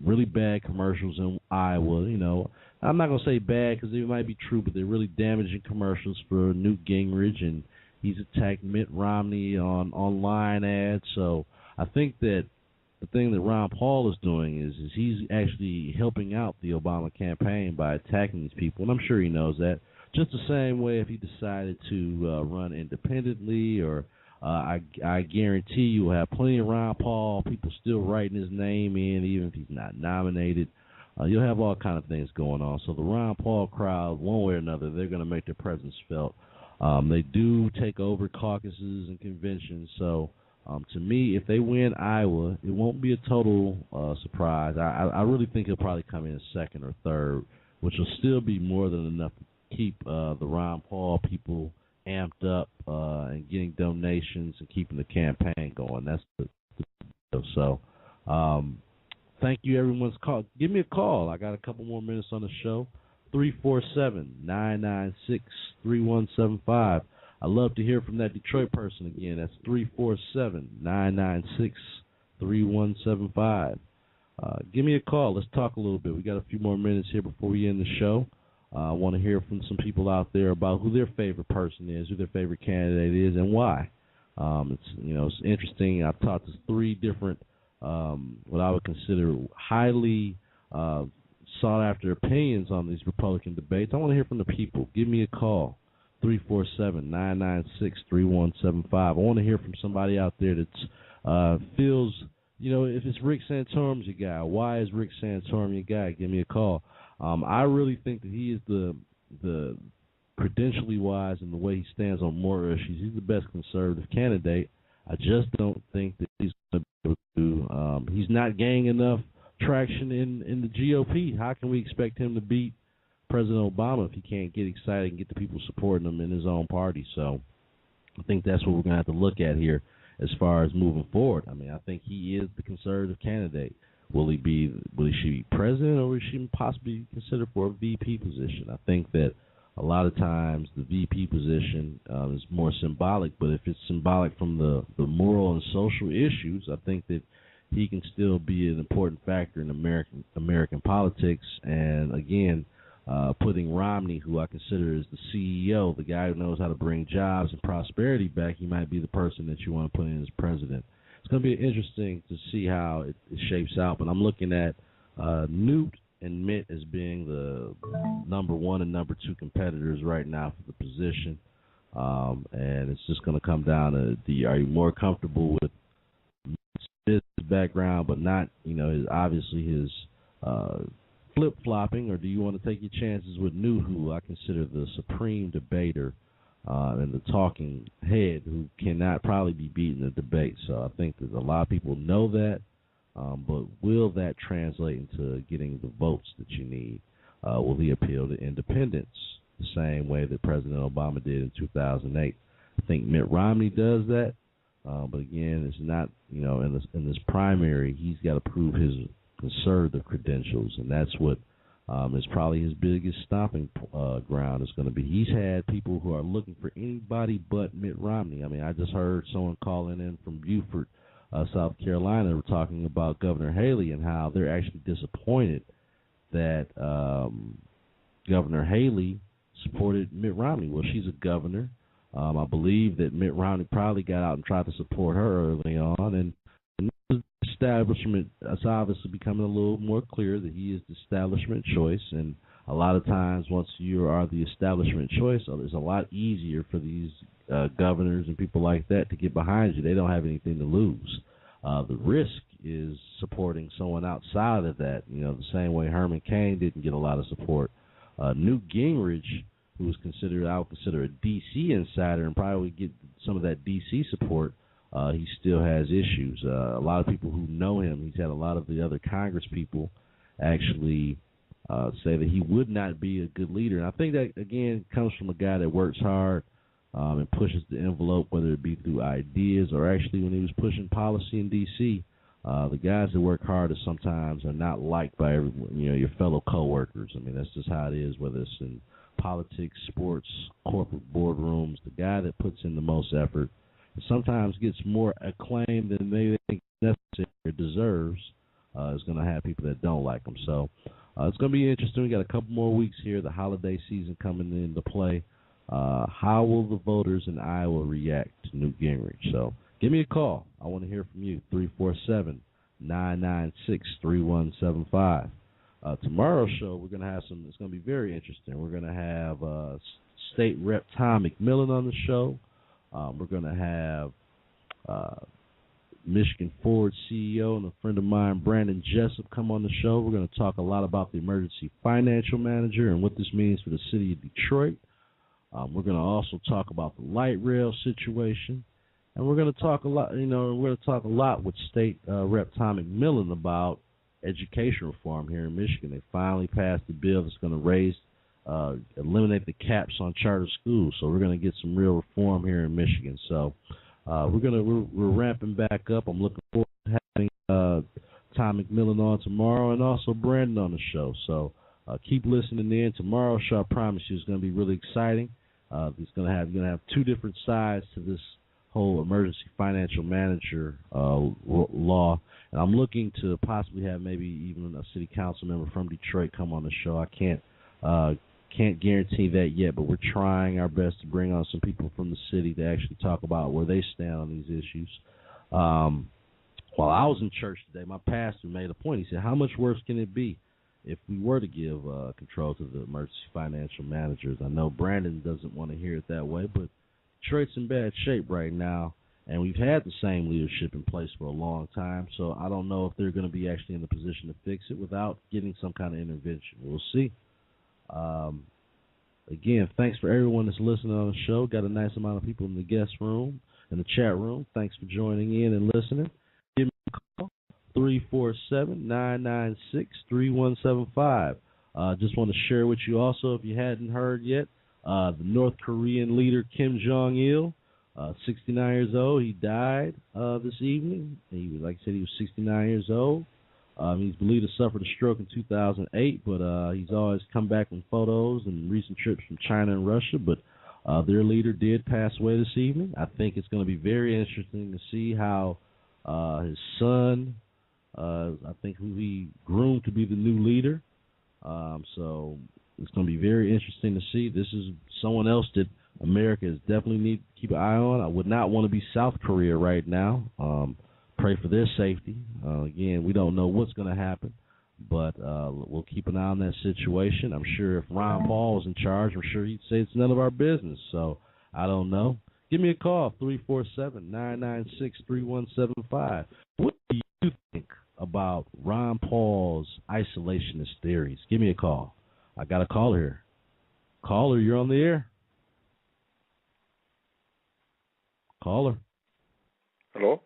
really bad commercials in Iowa. I'm not going to say bad because they might be true, but they're really damaging commercials for Newt Gingrich, and he's attacked Mitt Romney on online ads. So I think that the thing that Ron Paul is doing is he's actually helping out the Obama campaign by attacking these people, and I'm sure he knows that. Just the same way if he decided to run independently, or I guarantee you will have plenty of Ron Paul people still writing his name in, even if he's not nominated. You'll have all kind of things going on. So the Ron Paul crowd, one way or another, they're going to make their presence felt. They do take over caucuses and conventions. So to me, if they win Iowa, it won't be a total surprise. I really think he'll probably come in second or third, which will still be more than enough to keep the Ron Paul people amped up and getting donations and keeping the campaign going. That's the so. Thank you, everyone's call. Give me a call. I got a couple more minutes on the show. 347-996-3175. I'd love to hear from that Detroit person again. That's 347-996-3175. Give me a call. Let's talk a little bit. We got a few more minutes here before we end the show. I want to hear from some people out there about who their favorite person is, who their favorite candidate is, and why. It's interesting. I've talked to 3 different what I would consider highly sought-after opinions on these Republican debates. I want to hear from the people. Give me a call, 347-996-3175. I want to hear from somebody out there that feels, if it's Rick Santorum's your guy, why is Rick Santorum your guy? Give me a call. I really think that he is the credentially wise in the way he stands on more issues. He's the best conservative candidate. I just don't think that he's going to be able to. He's not gaining enough traction in the GOP. How can we expect him to beat President Obama if he can't get excited and get the people supporting him in his own party? So I think that's what we're going to have to look at here as far as moving forward. I mean, I think he is the conservative candidate. Will he be president, or will she possibly consider for a VP position? I think that a lot of times the VP position is more symbolic, but if it's symbolic from the moral and social issues, I think that he can still be an important factor in American politics. And again, putting Romney, who I consider is the CEO, the guy who knows how to bring jobs and prosperity back, he might be the person that you want to put in as president. It's going to be interesting to see how it shapes out, but I'm looking at Newt and Mitt as being the number one and number two competitors right now for the position. And it's just going to come down to are you more comfortable with Mitt's background, but not, obviously his flip-flopping, or do you want to take your chances with Newt, who I consider the supreme debater and the talking head who cannot probably be beaten in a debate? So I think that a lot of people know that. But will that translate into getting the votes that you need? Will he appeal to independents the same way that President Obama did in 2008? I think Mitt Romney does that, but again, it's not, in this primary, he's got to prove his conservative credentials, and that's what is probably his biggest stopping ground is going to be. He's had people who are looking for anybody but Mitt Romney. I mean, I just heard someone calling in from Beaufort, South Carolina, were talking about Governor Haley and how they're actually disappointed that Governor Haley supported Mitt Romney. Well, she's a governor. I believe that Mitt Romney probably got out and tried to support her early on, and the establishment is obviously becoming a little more clear that he is the establishment choice, and a lot of times once you are the establishment choice, it's a lot easier for these governors and people like that to get behind you. They don't have anything to lose. The risk is supporting someone outside of that, the same way Herman Cain didn't get a lot of support. Newt Gingrich, who was I would consider a D.C. insider and probably get some of that D.C. support, he still has issues. A lot of people who know him, he's had a lot of the other Congress people actually say that he would not be a good leader. And I think that, again, comes from a guy that works hard and pushes the envelope, whether it be through ideas or actually when he was pushing policy in D.C., the guys that work hard sometimes are not liked by everyone, your fellow coworkers. I mean, that's just how it is, whether it's in politics, sports, corporate boardrooms. The guy that puts in the most effort sometimes gets more acclaim than they think necessary or deserves is going to have people that don't like him. So it's going to be interesting. We got a couple more weeks here, the holiday season coming into play. How will the voters in Iowa react to Newt Gingrich? So give me a call. I want to hear from you, 347-996-3175. Tomorrow's show, we're going to have it's going to be very interesting. We're going to have State Rep Tom McMillan on the show. We're going to have Michigan Ford CEO and a friend of mine, Brandon Jessup, come on the show. We're going to talk a lot about the emergency financial manager and what this means for the city of Detroit. We're going to also talk about the light rail situation, and we're going to talk a lot. We're going to talk a lot with State Rep Tom McMillan about education reform here in Michigan. They finally passed the bill that's going to eliminate the caps on charter schools. So we're going to get some real reform here in Michigan. So we're ramping back up. I'm looking forward to having Tom McMillan on tomorrow, and also Brandon on the show. So keep listening in. Tomorrow's show, I promise you, is going to be really exciting. You're going to have two different sides to this whole emergency financial manager law, and I'm looking to possibly have maybe even a city council member from Detroit come on the show. I can't guarantee that yet, but we're trying our best to bring on some people from the city to actually talk about where they stand on these issues. While I was in church today, my pastor made a point. He said, how much worse can it be if we were to give control to the emergency financial managers? I know Brandon doesn't want to hear it that way, but Detroit's in bad shape right now, and we've had the same leadership in place for a long time, so I don't know if they're going to be actually in the position to fix it without getting some kind of intervention. We'll see. Again, thanks for everyone that's listening on the show. Got a nice amount of people in the guest room, in the chat room. Thanks for joining in and listening. Give me a call, 347-996-3175. Just want to share with you also, if you hadn't heard yet, the North Korean leader Kim Jong-il, 69 years old. He died this evening. Like I said, he was 69 years old. He's believed to suffered a stroke in 2008, but he's always come back in photos and recent trips from China and Russia. But their leader did pass away this evening. I think it's going to be very interesting to see how his son, I think who he groomed to be the new leader. So it's going to be very interesting to see. This is someone else that America is definitely need to keep an eye on. I would not want to be South Korea right now. Pray for their safety. Again, we don't know what's going to happen, but we'll keep an eye on that situation. I'm sure if Ron Paul was in charge, I'm sure he'd say it's none of our business. So I don't know. Give me a call, 347-996-3175. What do you think about Ron Paul's isolationist theories? Give me a call. I got a caller here. Caller, you're on the air. Caller. Hello?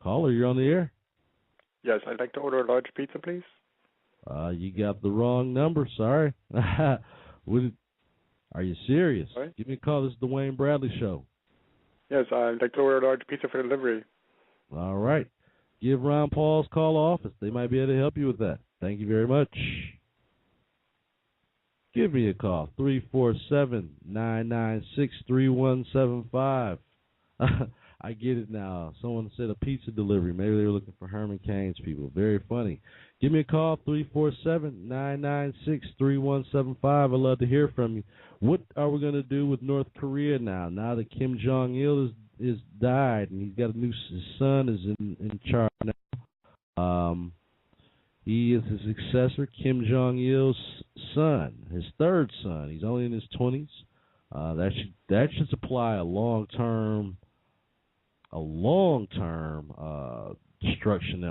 Caller, you're on the air. Yes, I'd like to order a large pizza, please. You got the wrong number. Sorry. Are you serious? Sorry? Give me a call. This is the Wayne Bradley Show. Yes, I'd like to order a large pizza for delivery. All right. Give Ron Paul's call office. They might be able to help you with that. Thank you very much. Give me a call, 347-996-3175. I get it now. Someone said a pizza delivery. Maybe they were looking for Herman Cain's people. Very funny. Give me a call, 347-996-3175. I'd love to hear from you. What are we going to do with North Korea now? Now that Kim Jong-il is died and he's got a new his son is in charge now. He is his successor, Kim Jong-il's son, his third son. He's only in his 20s. That should supply a long-term destruction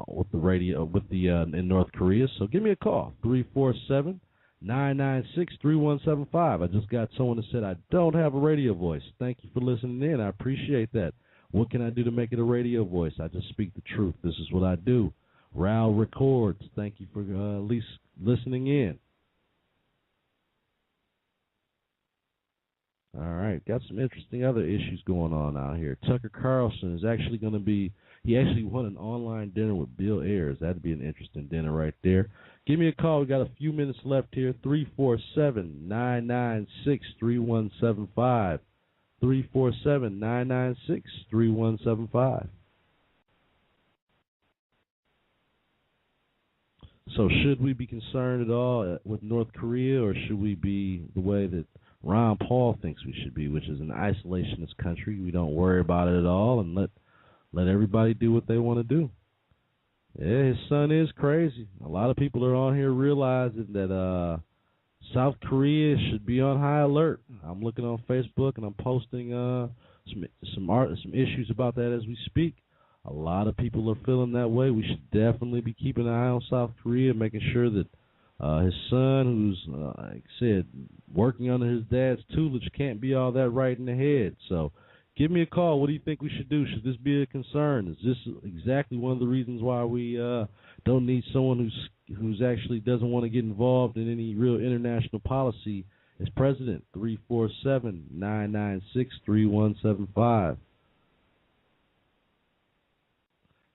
with the radio in North Korea. So give me a call, 347-996-3175. I just got someone that said I don't have a radio voice. Thank you for listening in. I appreciate that. What can I do to make it a radio voice? I just speak the truth. This is what I do. Raul Records. Thank you for at least listening in. All right, got some interesting other issues going on out here. Tucker Carlson is actually going to be, he actually won an online dinner with Bill Ayers. That'd be an interesting dinner right there. Give me a call. We got a few minutes left here, 347-996-3175. 347-996-3175. So should we be concerned at all with North Korea, or should we be the way that Ron Paul thinks we should be, which is an isolationist country? We don't worry about it at all and let everybody do what they want to do. Yeah, his son is crazy. A lot of people are on here realizing that South Korea should be on high alert. I'm looking on Facebook and I'm posting some issues about that as we speak. A lot of people are feeling that way. We should definitely be keeping an eye on South Korea, making sure that his son, who's, like I said, working under his dad's tutelage, can't be all that right in the head. So give me a call. What do you think we should do? Should this be a concern? Is this exactly one of the reasons why we don't need someone who's actually doesn't want to get involved in any real international policy as president? 347-996-3175.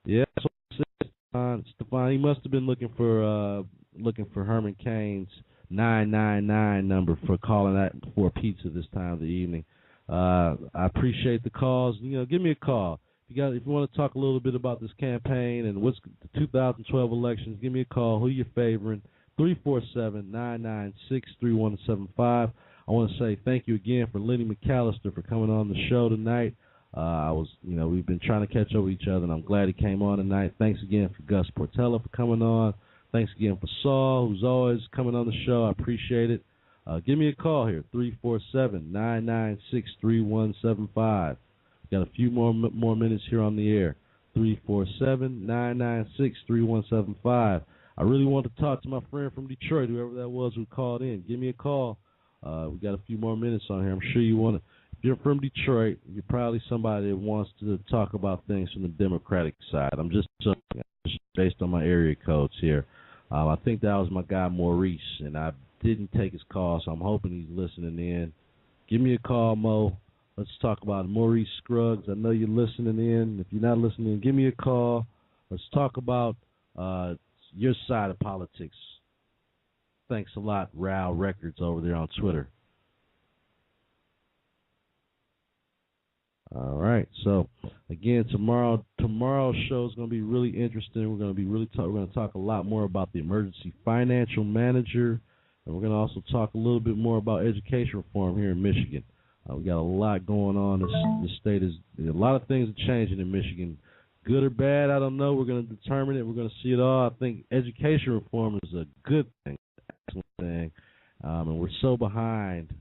Yeah, that's what I said, Stefan. He must have been looking for Herman Cain's 999 number for calling that for a pizza this time of the evening. I appreciate the calls. Give me a call. If you want to talk a little bit about this campaign and what's the 2012 elections, give me a call. Who you're favoring? 347-996-3175. I want to say thank you again for Lenny McAllister for coming on the show tonight. We've been trying to catch up with each other, and I'm glad he came on tonight. Thanks again for Gus Portella for coming on. Thanks again for Saul, who's always coming on the show. I appreciate it. Give me a call here, 347-996-3175. Got a few more minutes here on the air, 347-996-3175. I really want to talk to my friend from Detroit, whoever that was who called in. Give me a call. We got a few more minutes on here. I'm sure you want to. If you're from Detroit, you're probably somebody that wants to talk about things from the Democratic side. I'm just based on my area codes here. I think that was my guy Maurice, and I didn't take his call, so I'm hoping he's listening in. Give me a call, Mo. Let's talk about it. Maurice Scruggs, I know you're listening in. If you're not listening in, give me a call. Let's talk about your side of politics. Thanks a lot, Rao Records over there on Twitter. All right. So again, tomorrow's show is going to be really interesting. We're going to talk a lot more about the emergency financial manager, and we're going to also talk a little bit more about education reform here in Michigan. We got a lot going on. This state is a lot of things are changing in Michigan, good or bad. I don't know. We're going to determine it. We're going to see it all. I think education reform is a good thing, excellent thing, and we're so behind.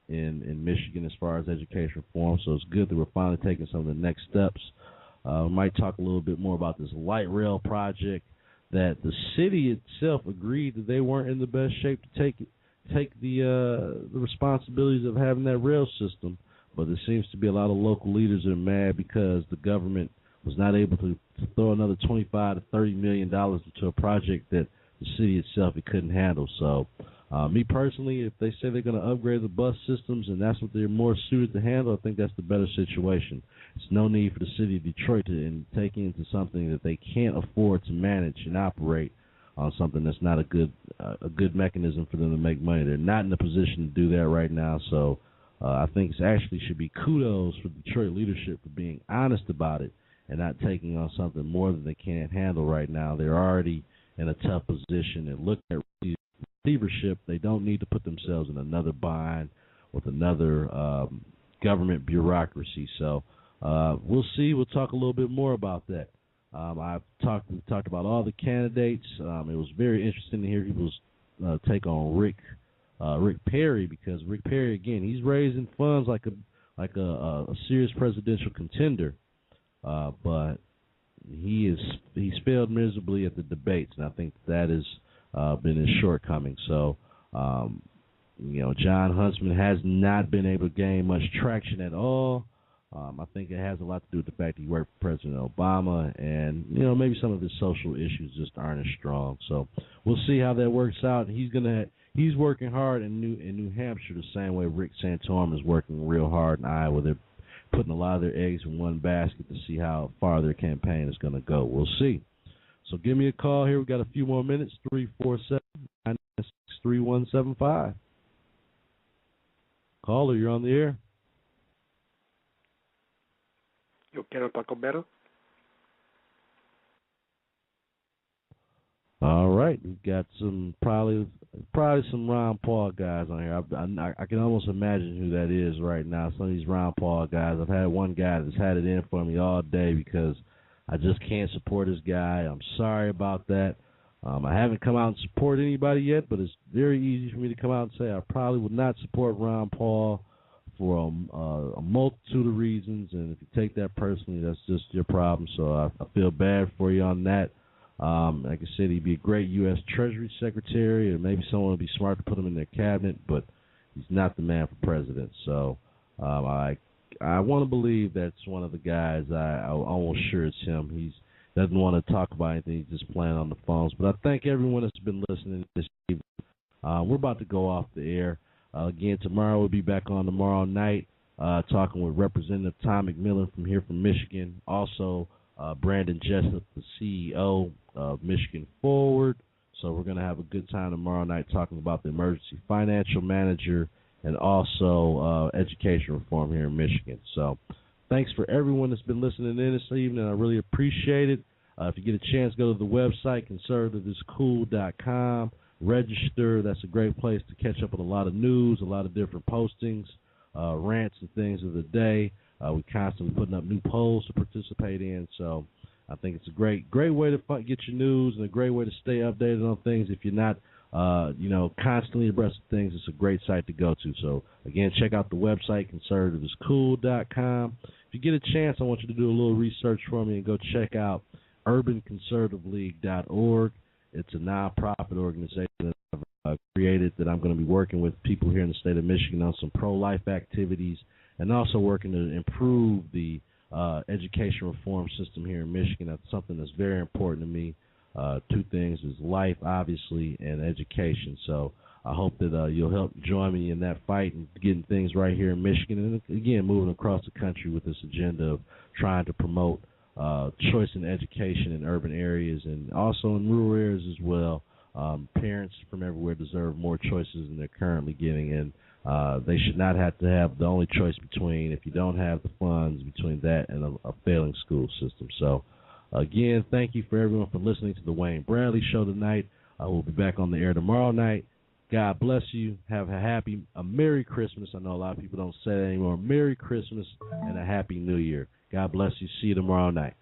In Michigan as far as education reform, so it's good that we're finally taking some of the next steps. We might talk a little bit more about this light rail project that the city itself agreed that they weren't in the best shape to take the responsibilities of having that rail system, but there seems to be a lot of local leaders that are mad because the government was not able to throw another $25 to $30 million into a project that the city itself it couldn't handle. So me personally, if they say they're going to upgrade the bus systems and that's what they're more suited to handle, I think that's the better situation. It's no need for the city of Detroit to take into something that they can't afford to manage and operate on something that's not a good mechanism for them to make money. They're not in a position to do that right now, so I think it actually should be kudos for Detroit leadership for being honest about it and not taking on something more than they can't handle right now. They're already in a tough position and look at receivership. They don't need to put themselves in another bind with another government bureaucracy. So we'll see. We'll talk a little bit more about that. We talked about all the candidates. It was very interesting to hear people's take on Rick Perry, because Rick Perry, again, he's raising funds like a serious presidential contender, but he's failed miserably at the debates, and I think that has been his shortcoming. So, John Huntsman has not been able to gain much traction at all. I think it has a lot to do with the fact that he worked for President Obama, and maybe some of his social issues just aren't as strong. So we'll see how that works out. He's working hard in New Hampshire the same way Rick Santorum is working real hard in Iowa. They're putting a lot of their eggs in one basket to see how far their campaign is going to go. We'll see. So give me a call here. We've got a few more minutes, 347-996-3175. Caller, you're on the air. Yo quiero Taco Bell. All right, we've got some probably some Ron Paul guys on here. I can almost imagine who that is right now. Some of these Ron Paul guys. I've had one guy that's had it in for me all day because I just can't support this guy. I'm sorry about that. I haven't come out and support anybody yet, but it's very easy for me to come out and say I probably would not support Ron Paul for a multitude of reasons, and if you take that personally, that's just your problem. So I feel bad for you on that. Like I said, he'd be a great U.S. Treasury Secretary, or maybe someone would be smart to put him in their cabinet, but he's not the man for president. So I want to believe that's one of the guys. I'm almost sure it's him. He doesn't want to talk about anything. He's just playing on the phones. But I thank everyone that's been listening this evening. We're about to go off the air. Again, tomorrow we'll be back on tomorrow night talking with Representative Tom McMillan from Michigan. Also, Brandon Jessup, the CEO of Michigan Forward. So we're going to have a good time tomorrow night talking about the emergency financial manager and also education reform here in Michigan. So thanks for everyone that's been listening in this evening. I really appreciate it. If you get a chance, go to the website, conservativeiscool.com. Register. That's a great place to catch up on a lot of news, a lot of different postings, rants and things of the day. We're constantly putting up new polls to participate in. So I think it's a great way to get your news and a great way to stay updated on things. If you're not, constantly abreast of things, it's a great site to go to. So, again, check out the website, conservativeiscool.com. If you get a chance, I want you to do a little research for me and go check out urbanconservativeleague.org. It's a nonprofit organization that I've created that I'm going to be working with people here in the state of Michigan on some pro-life activities and also working to improve the education reform system here in Michigan. That's something that's very important to me. Two things is life, obviously, and education. So I hope that you'll help join me in that fight and getting things right here in Michigan and, again, moving across the country with this agenda of trying to promote choice in education in urban areas and also in rural areas as well. Parents from everywhere deserve more choices than they're currently getting, and they should not have to have the only choice between, if you don't have the funds, between that and a failing school system. So, again, thank you for everyone for listening to the Wayne Bradley Show tonight. We'll be back on the air tomorrow night. God bless you. Have a Merry Christmas. I know a lot of people don't say that anymore. Merry Christmas and a Happy New Year. God bless you. See you tomorrow night.